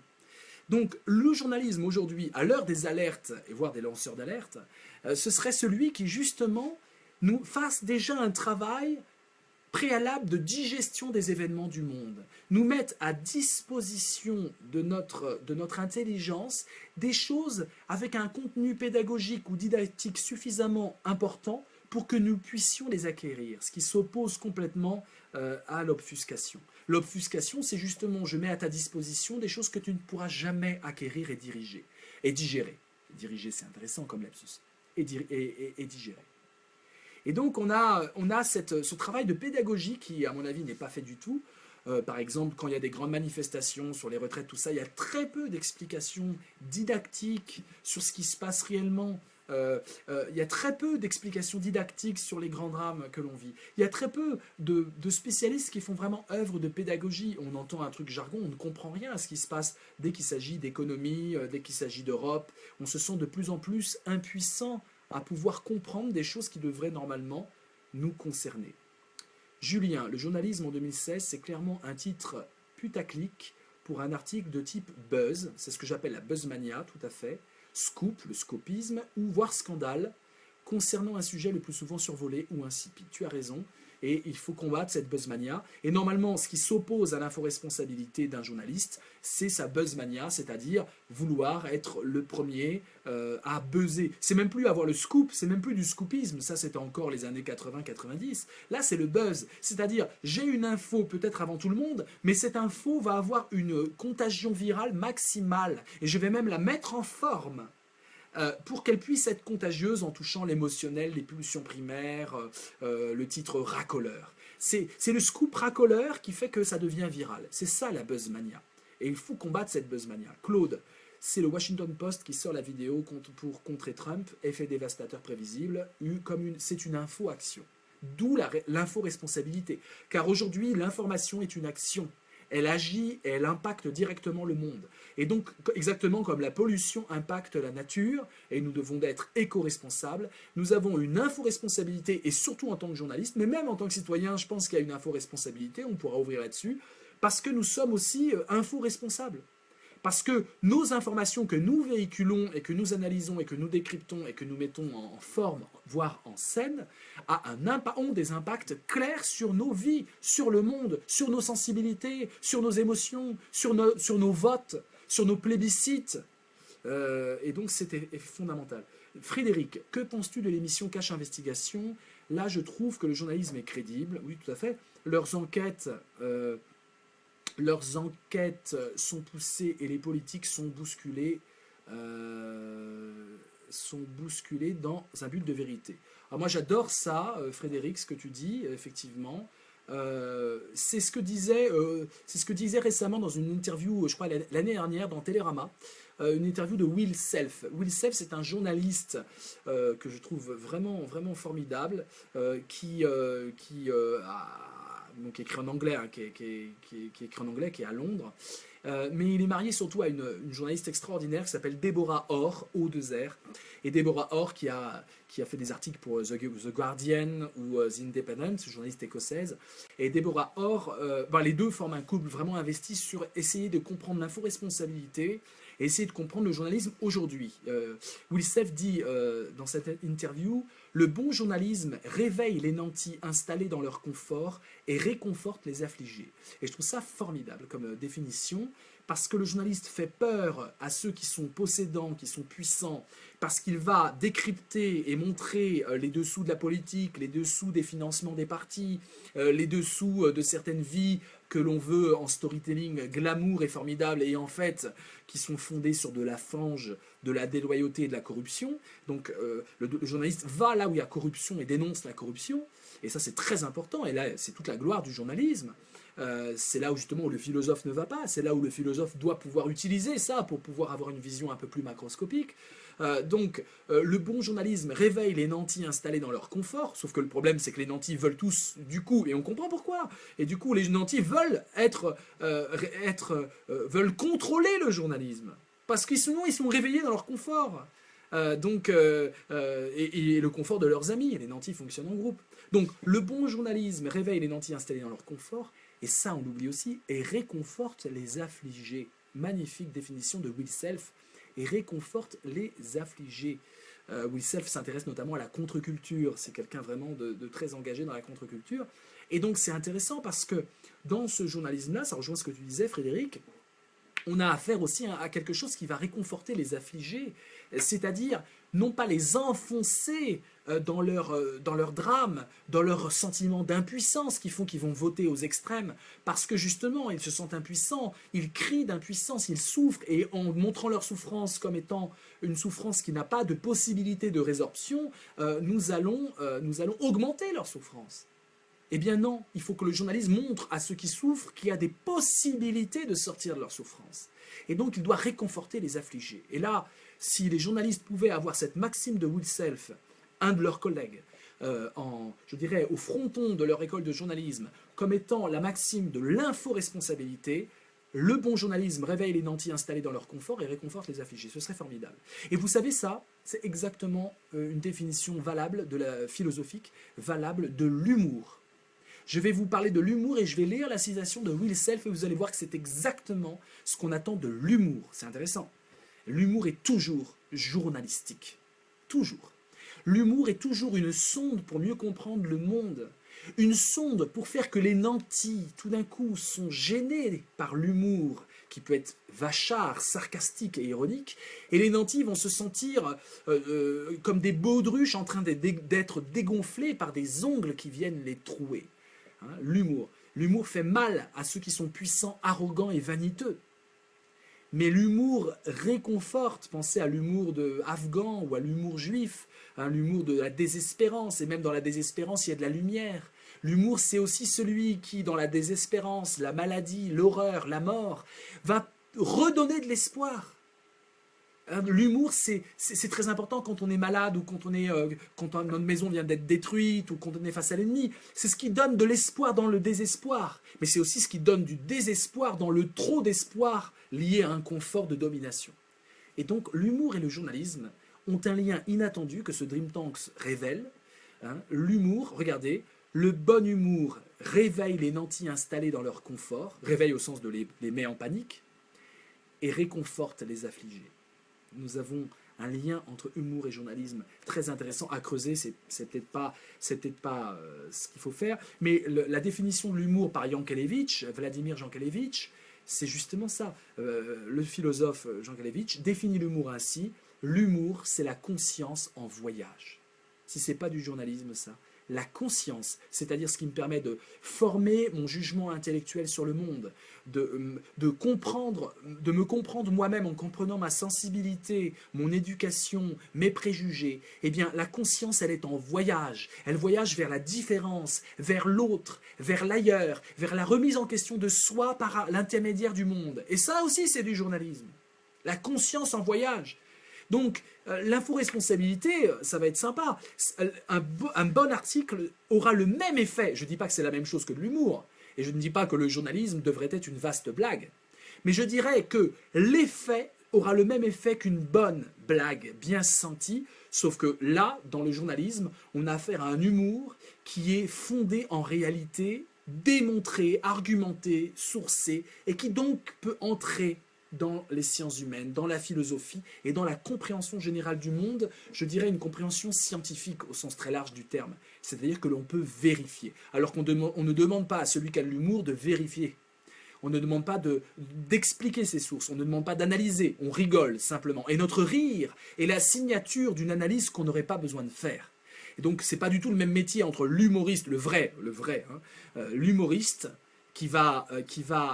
Donc, le journalisme aujourd'hui, à l'heure des alertes, et voire des lanceurs d'alerte, ce serait celui qui, justement, nous fasse déjà un travail préalable de digestion des événements du monde, nous mettent à disposition de notre intelligence des choses avec un contenu pédagogique ou didactique suffisamment important pour que nous puissions les acquérir, ce qui s'oppose complètement à l'obfuscation. L'obfuscation, c'est justement, je mets à ta disposition des choses que tu ne pourras jamais acquérir et diriger, et digérer. Diriger, c'est intéressant comme lapsus, et digérer. Et donc, on a ce travail de pédagogie qui, à mon avis, n'est pas fait du tout. Par exemple, quand il y a des grandes manifestations sur les retraites, tout ça, il y a très peu d'explications didactiques sur ce qui se passe réellement. Il y a très peu d'explications didactiques sur les grands drames que l'on vit. Il y a très peu de spécialistes qui font vraiment œuvre de pédagogie. On entend un truc jargon, on ne comprend rien à ce qui se passe dès qu'il s'agit d'économie, dès qu'il s'agit d'Europe. On se sent de plus en plus impuissant à pouvoir comprendre des choses qui devraient normalement nous concerner. Julien, le journalisme en 2016, c'est clairement un titre putaclic pour un article de type buzz, c'est ce que j'appelle la buzzmania, tout à fait, scoop, le scopisme, ou voire scandale, concernant un sujet le plus souvent survolé ou insipide. Tu as raison, et il faut combattre cette buzzmania. Et normalement, ce qui s'oppose à l'inforesponsabilité d'un journaliste, c'est sa buzzmania, c'est-à-dire vouloir être le premier à buzzer. C'est même plus avoir le scoop, c'est même plus du scoopisme, ça c'était encore les années 80-90. Là, c'est le buzz, c'est-à-dire j'ai une info peut-être avant tout le monde, mais cette info va avoir une contagion virale maximale, et je vais même la mettre en forme. Pour qu'elle puisse être contagieuse en touchant l'émotionnel, les pulsions primaires, le titre racoleur. C'est le scoop racoleur qui fait que ça devient viral. C'est ça la buzzmania. Et il faut combattre cette buzzmania. Claude, c'est le Washington Post qui sort la vidéo pour contrer Trump, effet dévastateur prévisible, c'est une info-action. D'où l'info-responsabilité. Car aujourd'hui, l'information est une action. Elle agit et elle impacte directement le monde. Et donc, exactement comme la pollution impacte la nature, et nous devons être éco-responsables, nous avons une info-responsabilité, et surtout en tant que journaliste, mais même en tant que citoyen, je pense qu'il y a une info-responsabilité, on pourra ouvrir là-dessus, parce que nous sommes aussi info-responsables. Parce que nos informations que nous véhiculons et que nous analysons et que nous décryptons et que nous mettons en forme, voire en scène, ont des impacts clairs sur nos vies, sur le monde, sur nos sensibilités, sur nos émotions, sur nos votes, sur nos plébiscites. Et donc c'était fondamental. Frédéric, que penses-tu de l'émission Cache Investigation? Là, je trouve que le journalisme est crédible. Oui, tout à fait. Leurs enquêtes sont poussées et les politiques sont bousculées dans un but de vérité. Alors moi j'adore ça, Frédéric, ce que tu dis, effectivement. c'est ce que disait récemment dans une interview, je crois l'année dernière dans Télérama, une interview de Will Self. Will Self, c'est un journaliste que je trouve vraiment, vraiment formidable, qui écrit en anglais, hein, qui écrit en anglais, qui est à Londres. Mais il est marié surtout à une journaliste extraordinaire qui s'appelle Deborah Orr, O2R. Et Deborah Orr qui a fait des articles pour The Guardian ou The Independent, journaliste écossaise. Et Deborah Orr, les deux forment un couple vraiment investi sur essayer de comprendre l'inforesponsabilité et essayer de comprendre le journalisme aujourd'hui. Will Self dit dans cette interview: le bon journalisme réveille les nantis installés dans leur confort et réconforte les affligés. Et je trouve ça formidable comme définition, parce que le journaliste fait peur à ceux qui sont possédants, qui sont puissants, parce qu'il va décrypter et montrer les dessous de la politique, les dessous des financements des partis, les dessous de certaines vies que l'on veut en storytelling glamour et formidable, et en fait qui sont fondées sur de la fange, de la déloyauté et de la corruption. Donc le journaliste va là où il y a corruption et dénonce la corruption, et ça c'est très important, et là c'est toute la gloire du journalisme. C'est là où justement le philosophe ne va pas, c'est là où le philosophe doit pouvoir utiliser ça pour pouvoir avoir une vision un peu plus macroscopique. Donc le bon journalisme réveille les nantis installés dans leur confort, sauf que le problème c'est que les nantis veulent tous du coup, et on comprend pourquoi, et du coup les nantis veulent veulent contrôler le journalisme, parce que sinon ils sont réveillés dans leur confort. Et le confort de leurs amis, et les nantis fonctionnent en groupe. Donc le bon journalisme réveille les nantis installés dans leur confort, et ça on l'oublie aussi, et réconforte les affligés. Magnifique définition de Will Self, et réconforte les affligés. Will Self s'intéresse notamment à la contre-culture, c'est quelqu'un vraiment de très engagé dans la contre-culture, et donc c'est intéressant parce que dans ce journalisme-là, ça rejoint ce que tu disais Frédéric, on a affaire aussi à quelque chose qui va réconforter les affligés, c'est-à-dire non pas les enfoncer dans leur drame, dans leur sentiment d'impuissance qui font qu'ils vont voter aux extrêmes, parce que justement ils se sentent impuissants, ils crient d'impuissance, ils souffrent, et en montrant leur souffrance comme étant une souffrance qui n'a pas de possibilité de résorption, nous allons augmenter leur souffrance. Eh bien non, il faut que le journaliste montre à ceux qui souffrent qu'il y a des possibilités de sortir de leur souffrance. Et donc il doit réconforter les affligés. Et là, si les journalistes pouvaient avoir cette maxime de Will Self, un de leurs collègues, je dirais au fronton de leur école de journalisme, comme étant la maxime de l'inforesponsabilité, le bon journalisme réveille les nantis installés dans leur confort et réconforte les affligés. Ce serait formidable. Et vous savez ça, c'est exactement une définition valable de la philosophique, valable de l'humour. Je vais vous parler de l'humour et je vais lire la citation de Will Self et vous allez voir que c'est exactement ce qu'on attend de l'humour. C'est intéressant. L'humour est toujours journalistique. Toujours. L'humour est toujours une sonde pour mieux comprendre le monde. Une sonde pour faire que les nantis, tout d'un coup, sont gênés par l'humour, qui peut être vachard, sarcastique et ironique, et les nantis vont se sentir comme des baudruches en train d'être dégonflés par des ongles qui viennent les trouer. Hein, l'humour. L'humour fait mal à ceux qui sont puissants, arrogants et vaniteux. Mais l'humour réconforte. Pensez à l'humour afghan ou à l'humour juif, hein, l'humour de la désespérance, et même dans la désespérance, il y a de la lumière. L'humour, c'est aussi celui qui, dans la désespérance, la maladie, l'horreur, la mort, va redonner de l'espoir. L'humour, c'est très important quand on est malade ou quand notre maison vient d'être détruite ou quand on est face à l'ennemi. C'est ce qui donne de l'espoir dans le désespoir. Mais c'est aussi ce qui donne du désespoir dans le trop d'espoir lié à un confort de domination. Et donc, l'humour et le journalisme ont un lien inattendu que ce Dream Tanks révèle. Hein, l'humour, regardez, le bon humour réveille les nantis installés dans leur confort, réveille au sens de les met en panique, et réconforte les affligés. Nous avons un lien entre humour et journalisme très intéressant à creuser, c'est peut-être pas ce qu'il faut faire, mais la définition de l'humour par Vladimir Jankélévitch, c'est justement ça. Le philosophe Jankélévitch définit l'humour ainsi: l'humour, c'est la conscience en voyage. Si c'est pas du journalisme, ça, la conscience, c'est-à-dire ce qui me permet de former mon jugement intellectuel sur le monde, de me comprendre moi-même en comprenant ma sensibilité, mon éducation, mes préjugés, eh bien la conscience, elle est en voyage. Elle voyage vers la différence, vers l'autre, vers l'ailleurs, vers la remise en question de soi par l'intermédiaire du monde. Et ça aussi, c'est du journalisme. La conscience en voyage. Donc, l'inforesponsabilité, ça va être sympa. Un bon article aura le même effet. Je ne dis pas que c'est la même chose que de l'humour. Et je ne dis pas que le journalisme devrait être une vaste blague. Mais je dirais que l'effet aura le même effet qu'une bonne blague bien sentie. Sauf que là, dans le journalisme, on a affaire à un humour qui est fondé en réalité, démontré, argumenté, sourcé, et qui donc peut entrer dans les sciences humaines, dans la philosophie et dans la compréhension générale du monde, je dirais une compréhension scientifique au sens très large du terme. C'est-à-dire que l'on peut vérifier. Alors qu'on ne demande pas à celui qui a de l'humour de vérifier. On ne demande pas d'expliquer ses sources, on ne demande pas d'analyser, on rigole simplement. Et notre rire est la signature d'une analyse qu'on n'aurait pas besoin de faire. Et donc c'est pas du tout le même métier entre l'humoriste, l'humoriste, qui va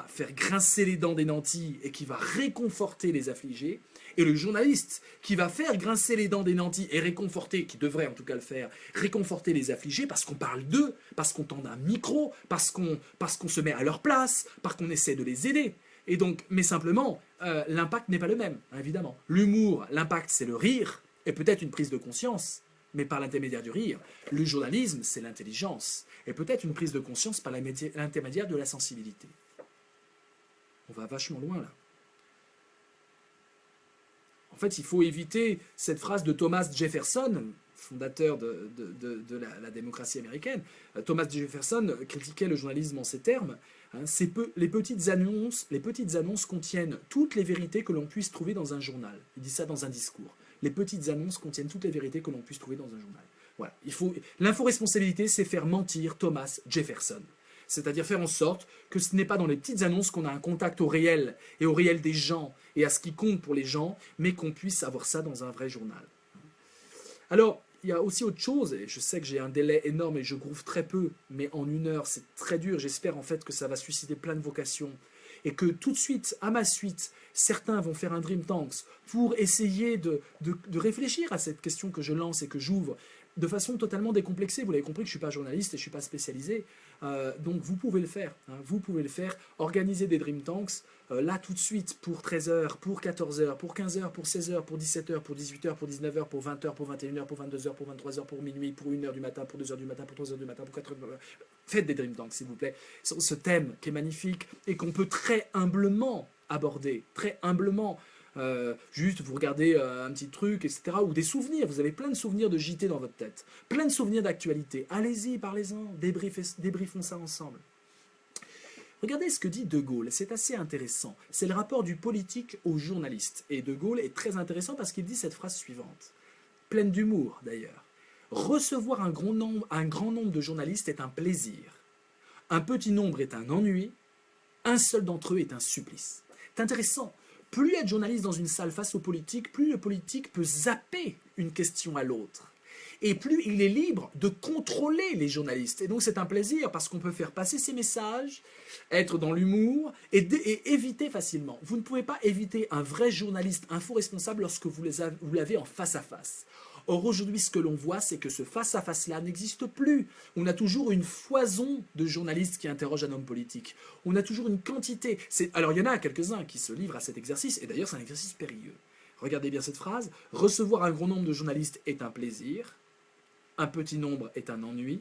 faire grincer les dents des nantis et qui va réconforter les affligés, et le journaliste qui va faire grincer les dents des nantis et réconforter, qui devrait en tout cas le faire, réconforter les affligés parce qu'on parle d'eux, parce qu'on tend un micro, parce qu'on se met à leur place, parce qu'on essaie de les aider. Et donc, mais simplement, l'impact n'est pas le même, hein, évidemment. L'humour, l'impact, c'est le rire, et peut-être une prise de conscience, mais par l'intermédiaire du rire. Le journalisme, c'est l'intelligence, et peut-être une prise de conscience par l'intermédiaire de la sensibilité. On va vachement loin, là. En fait, il faut éviter cette phrase de Thomas Jefferson, fondateur de la démocratie américaine. Thomas Jefferson critiquait le journalisme en ces termes. Hein, les petites annonces contiennent toutes les vérités que l'on puisse trouver dans un journal. Il dit ça dans un discours. Les petites annonces contiennent toutes les vérités que l'on puisse trouver dans un journal. Voilà. L'inforesponsabilité, c'est faire mentir Thomas Jefferson. C'est-à-dire faire en sorte que ce n'est pas dans les petites annonces qu'on a un contact au réel et au réel des gens et à ce qui compte pour les gens, mais qu'on puisse avoir ça dans un vrai journal. Alors, il y a aussi autre chose, et je sais que j'ai un délai énorme et je groove très peu, mais en 1 heure, c'est très dur. J'espère en fait que ça va susciter plein de vocations et que tout de suite, à ma suite, certains vont faire un Dream Tanks pour essayer de réfléchir à cette question que je lance et que j'ouvre de façon totalement décomplexée. Vous l'avez compris que je ne suis pas journaliste et je ne suis pas spécialisé. Donc vous pouvez le faire. Hein, vous pouvez le faire. Organiser des Dream Tanks, là tout de suite, pour 13h, pour 14h, pour 15h, pour 16h, pour 17h, pour 18h, pour 19h, pour 20h, pour 21h, pour 22h, pour 23h, pour minuit, pour 1h du matin, pour 2h du matin, pour 3h du matin, pour 4h du matin. Faites des Dream Tanks, s'il vous plaît. Ce thème qui est magnifique et qu'on peut très humblement aborder, très humblement. Juste vous regardez un petit truc, etc. Ou des souvenirs, vous avez plein de souvenirs de JT dans votre tête, plein de souvenirs d'actualité. Allez-y, parlez-en, débriefons ça ensemble. Regardez ce que dit De Gaulle, c'est assez intéressant. C'est le rapport du politique au journaliste. Et De Gaulle est très intéressant parce qu'il dit cette phrase suivante, pleine d'humour d'ailleurs. Recevoir un grand nombre de journalistes est un plaisir. Un petit nombre est un ennui. Un seul d'entre eux est un supplice. C'est intéressant. Plus il y a de journalistes dans une salle face aux politiques, plus le politique peut zapper une question à l'autre. Et plus il est libre de contrôler les journalistes. Et donc c'est un plaisir parce qu'on peut faire passer ses messages, être dans l'humour et éviter facilement. Vous ne pouvez pas éviter un vrai journaliste info-responsable lorsque vous l'avez en face à face. Or aujourd'hui, ce que l'on voit, c'est que ce face-à-face-là n'existe plus. On a toujours une foison de journalistes qui interrogent un homme politique. On a toujours une quantité. Alors il y en a quelques-uns qui se livrent à cet exercice, et d'ailleurs c'est un exercice périlleux. Regardez bien cette phrase. Recevoir un grand nombre de journalistes est un plaisir. Un petit nombre est un ennui.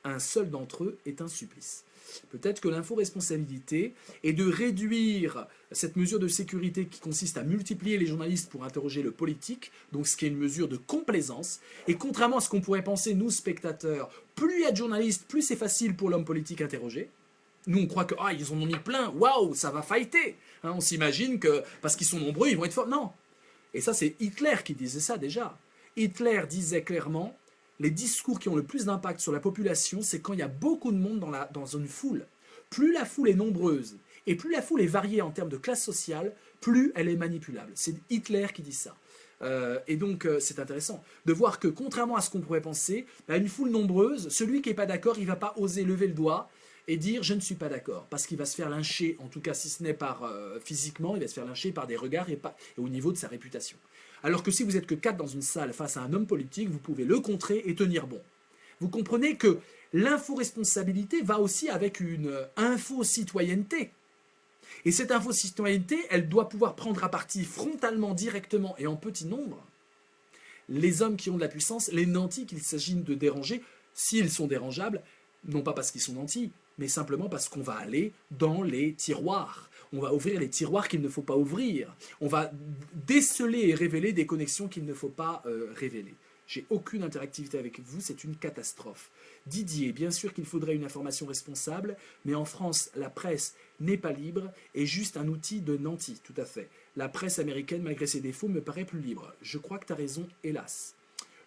Un seul d'entre eux est un supplice. Peut-être que l'info-responsabilité est de réduire cette mesure de sécurité qui consiste à multiplier les journalistes pour interroger le politique, donc ce qui est une mesure de complaisance. Et contrairement à ce qu'on pourrait penser, nous, spectateurs, plus il y a de journalistes, plus c'est facile pour l'homme politique interrogé. Nous, on croit que ils en ont mis plein, waouh, ça va fighter. Hein, on s'imagine que parce qu'ils sont nombreux, ils vont être forts. Non. Et ça, c'est Hitler qui disait ça déjà. Hitler disait clairement, les discours qui ont le plus d'impact sur la population, c'est quand il y a beaucoup de monde dans une foule. Plus la foule est nombreuse et plus la foule est variée en termes de classe sociale, plus elle est manipulable. C'est Hitler qui dit ça. Et donc, c'est intéressant de voir que, contrairement à ce qu'on pourrait penser, bah, une foule nombreuse, celui qui n'est pas d'accord, il ne va pas oser lever le doigt et dire « je ne suis pas d'accord », parce qu'il va se faire lyncher, en tout cas si ce n'est par physiquement, il va se faire lyncher par des regards et au niveau de sa réputation. Alors que si vous êtes que 4 dans une salle face à un homme politique, vous pouvez le contrer et tenir bon. Vous comprenez que l'info-responsabilité va aussi avec une info-citoyenneté. Et cette info-citoyenneté, elle doit pouvoir prendre à partie frontalement, directement et en petit nombre les hommes qui ont de la puissance, les nantis qu'il s'agit de déranger, s'ils sont dérangeables, non pas parce qu'ils sont nantis, mais simplement parce qu'on va aller dans les tiroirs. On va ouvrir les tiroirs qu'il ne faut pas ouvrir. On va déceler et révéler des connexions qu'il ne faut pas révéler. J'ai aucune interactivité avec vous, c'est une catastrophe. Didier, bien sûr qu'il faudrait une information responsable, mais en France, la presse n'est pas libre et juste un outil de nantis, tout à fait. La presse américaine, malgré ses défauts, me paraît plus libre. Je crois que tu as raison, hélas.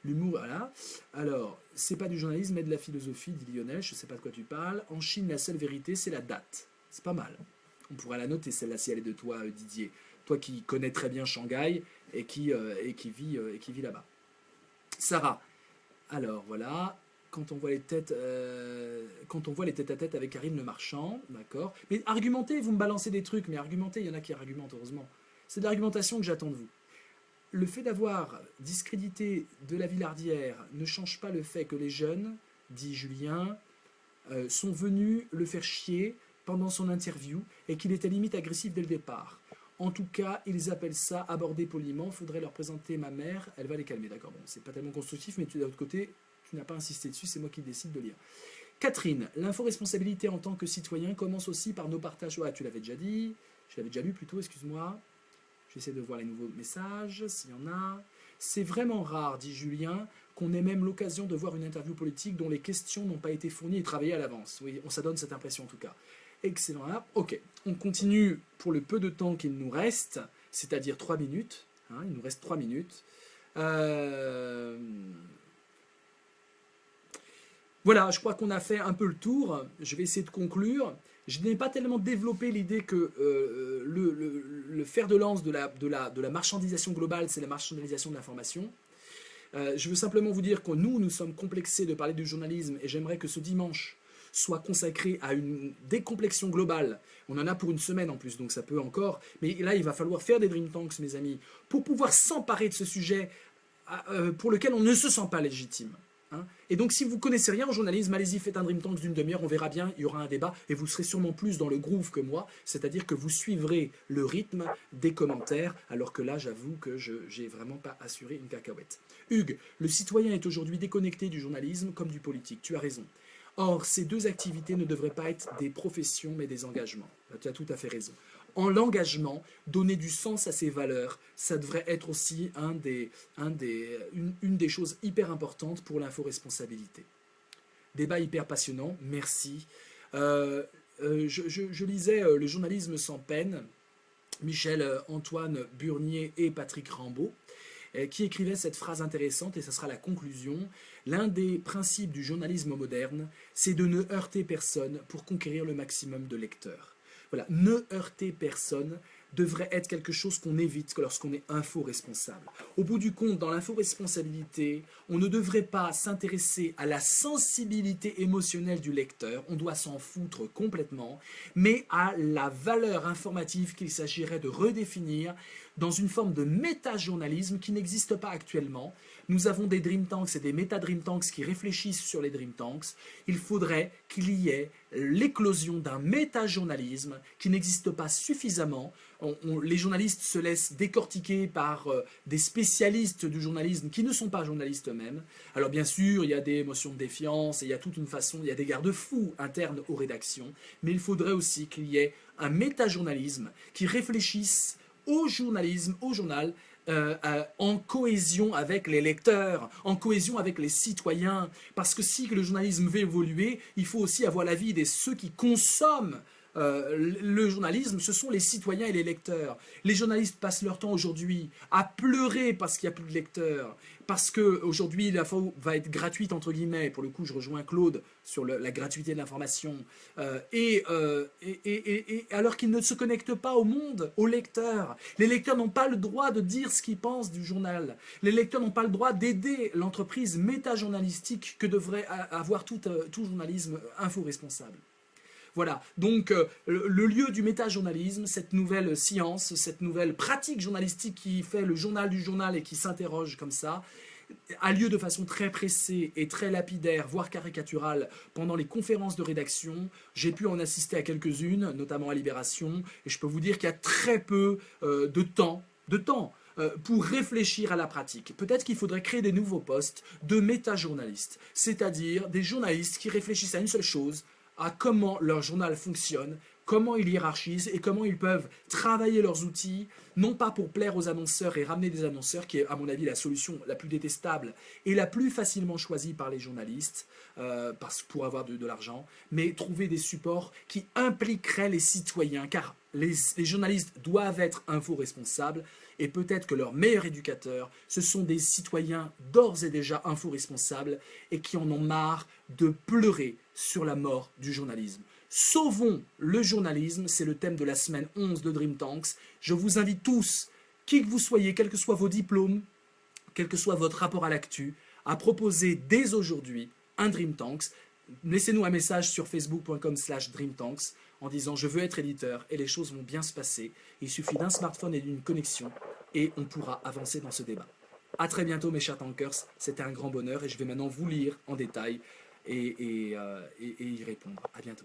L'humour, voilà. Alors, c'est pas du journalisme, mais de la philosophie, dit Lionel, je sais pas de quoi tu parles. En Chine, la seule vérité, c'est la date. C'est pas mal. On pourra la noter, celle-là, si elle est de toi, Didier. Toi qui connais très bien Shanghai et qui vit là-bas. Sarah, alors voilà, quand on voit les têtes à tête avec Karine Le Marchand, d'accord. Mais argumentez, vous me balancez des trucs, mais argumentez, il y en a qui argumentent, heureusement. C'est de l'argumentation que j'attends de vous. Le fait d'avoir discrédité de la Villardière ne change pas le fait que les jeunes, dit Julien, sont venus le faire chier pendant son interview et qu'il était limite agressif dès le départ. En tout cas, ils appellent ça aborder poliment. Faudrait leur présenter ma mère, elle va les calmer. D'accord, bon, c'est pas tellement constructif, mais de l'autre côté, tu n'as pas insisté dessus, c'est moi qui décide de lire. Catherine, l'info-responsabilité en tant que citoyen commence aussi par nos partages. Ah, tu l'avais déjà dit, je l'avais déjà lu plutôt, excuse-moi. J'essaie de voir les nouveaux messages, s'il y en a. C'est vraiment rare, dit Julien, qu'on ait même l'occasion de voir une interview politique dont les questions n'ont pas été fournies et travaillées à l'avance. Oui, ça donne cette impression en tout cas. Excellent. Ok, on continue pour le peu de temps qu'il nous reste, c'est-à-dire 3 minutes. Hein, il nous reste 3 minutes. Voilà, je crois qu'on a fait un peu le tour. Je vais essayer de conclure. Je n'ai pas tellement développé l'idée que le fer de lance de la marchandisation globale, c'est la marchandisation de l'information. Je veux simplement vous dire que nous sommes complexés de parler du journalisme et j'aimerais que ce dimanche soit consacré à une décomplexion globale. On en a pour une semaine en plus, donc ça peut encore. Mais là, il va falloir faire des Dream Tanks, mes amis, pour pouvoir s'emparer de ce sujet pour lequel on ne se sent pas légitime. Hein. Et donc, si vous ne connaissez rien en journalisme, allez-y, faites un Dream Tanks d'une demi-heure, on verra bien, il y aura un débat, et vous serez sûrement plus dans le groove que moi, c'est-à-dire que vous suivrez le rythme des commentaires, alors que là, j'avoue que je n'ai vraiment pas assuré une cacahuète. Hugues, le citoyen est aujourd'hui déconnecté du journalisme comme du politique, tu as raison. Or, ces deux activités ne devraient pas être des professions, mais des engagements. Là, tu as tout à fait raison. En l'engagement, donner du sens à ses valeurs, ça devrait être aussi une des choses hyper importantes pour l'info-responsabilité. Débat hyper passionnant, merci. Je lisais Le journalisme sans peine, Michel-Antoine Burnier et Patrick Rambaud, qui écrivait cette phrase intéressante, et ça sera la conclusion. L'un des principes du journalisme moderne, c'est de ne heurter personne pour conquérir le maximum de lecteurs. Voilà, ne heurter personne devrait être quelque chose qu'on évite lorsqu'on est info-responsable. Au bout du compte, dans l'info-responsabilité, on ne devrait pas s'intéresser à la sensibilité émotionnelle du lecteur, on doit s'en foutre complètement, mais à la valeur informative qu'il s'agirait de redéfinir dans une forme de méta-journalisme qui n'existe pas actuellement. Nous avons des Dream Tanks et des méta-Dream Tanks qui réfléchissent sur les Dream Tanks. Il faudrait qu'il y ait l'éclosion d'un méta-journalisme qui n'existe pas suffisamment. Les journalistes se laissent décortiquer par des spécialistes du journalisme qui ne sont pas journalistes eux-mêmes. Alors bien sûr, il y a des motions de défiance, et il y a toute une façon, il y a des garde-fous internes aux rédactions, mais il faudrait aussi qu'il y ait un méta-journalisme qui réfléchisse au journalisme, au journal, en cohésion avec les lecteurs, en cohésion avec les citoyens, parce que si le journalisme veut évoluer, il faut aussi avoir l'avis de ceux qui consomment le journalisme, ce sont les citoyens et les lecteurs. Les journalistes passent leur temps aujourd'hui à pleurer parce qu'il n'y a plus de lecteurs, parce qu'aujourd'hui l'info va être gratuite, entre guillemets. Pour le coup, je rejoins Claude sur la gratuité de l'information. Et alors qu'ils ne se connectent pas au monde, aux lecteurs. Les lecteurs n'ont pas le droit de dire ce qu'ils pensent du journal. Les lecteurs n'ont pas le droit d'aider l'entreprise méta-journalistique que devrait avoir tout journalisme info-responsable. Voilà, donc le lieu du méta-journalisme, cette nouvelle science, cette nouvelle pratique journalistique qui fait le journal du journal et qui s'interroge comme ça, a lieu de façon très pressée et très lapidaire, voire caricaturale, pendant les conférences de rédaction. J'ai pu en assister à quelques-unes, notamment à Libération, et je peux vous dire qu'il y a très peu de temps pour réfléchir à la pratique. Peut-être qu'il faudrait créer des nouveaux postes de méta-journalistes, c'est-à-dire des journalistes qui réfléchissent à une seule chose, à comment leur journal fonctionne, comment ils hiérarchisent et comment ils peuvent travailler leurs outils, non pas pour plaire aux annonceurs et ramener des annonceurs, qui est à mon avis la solution la plus détestable et la plus facilement choisie par les journalistes pour avoir de l'argent, mais trouver des supports qui impliqueraient les citoyens, car les journalistes doivent être info-responsables, et peut-être que leurs meilleurs éducateurs, ce sont des citoyens d'ores et déjà info-responsables et qui en ont marre de pleurer sur la mort du journalisme. Sauvons le journalisme, c'est le thème de la semaine 11 de Dream Tanks. Je vous invite tous, qui que vous soyez, quels que soient vos diplômes, quel que soit votre rapport à l'actu, à proposer dès aujourd'hui un Dream Tanks. Laissez-nous un message sur facebook.com/dreamtanks en disant « Je veux être éditeur » et les choses vont bien se passer. Il suffit d'un smartphone et d'une connexion et on pourra avancer dans ce débat. A très bientôt mes chers tankers, c'était un grand bonheur et je vais maintenant vous lire en détail et y répondre. À bientôt.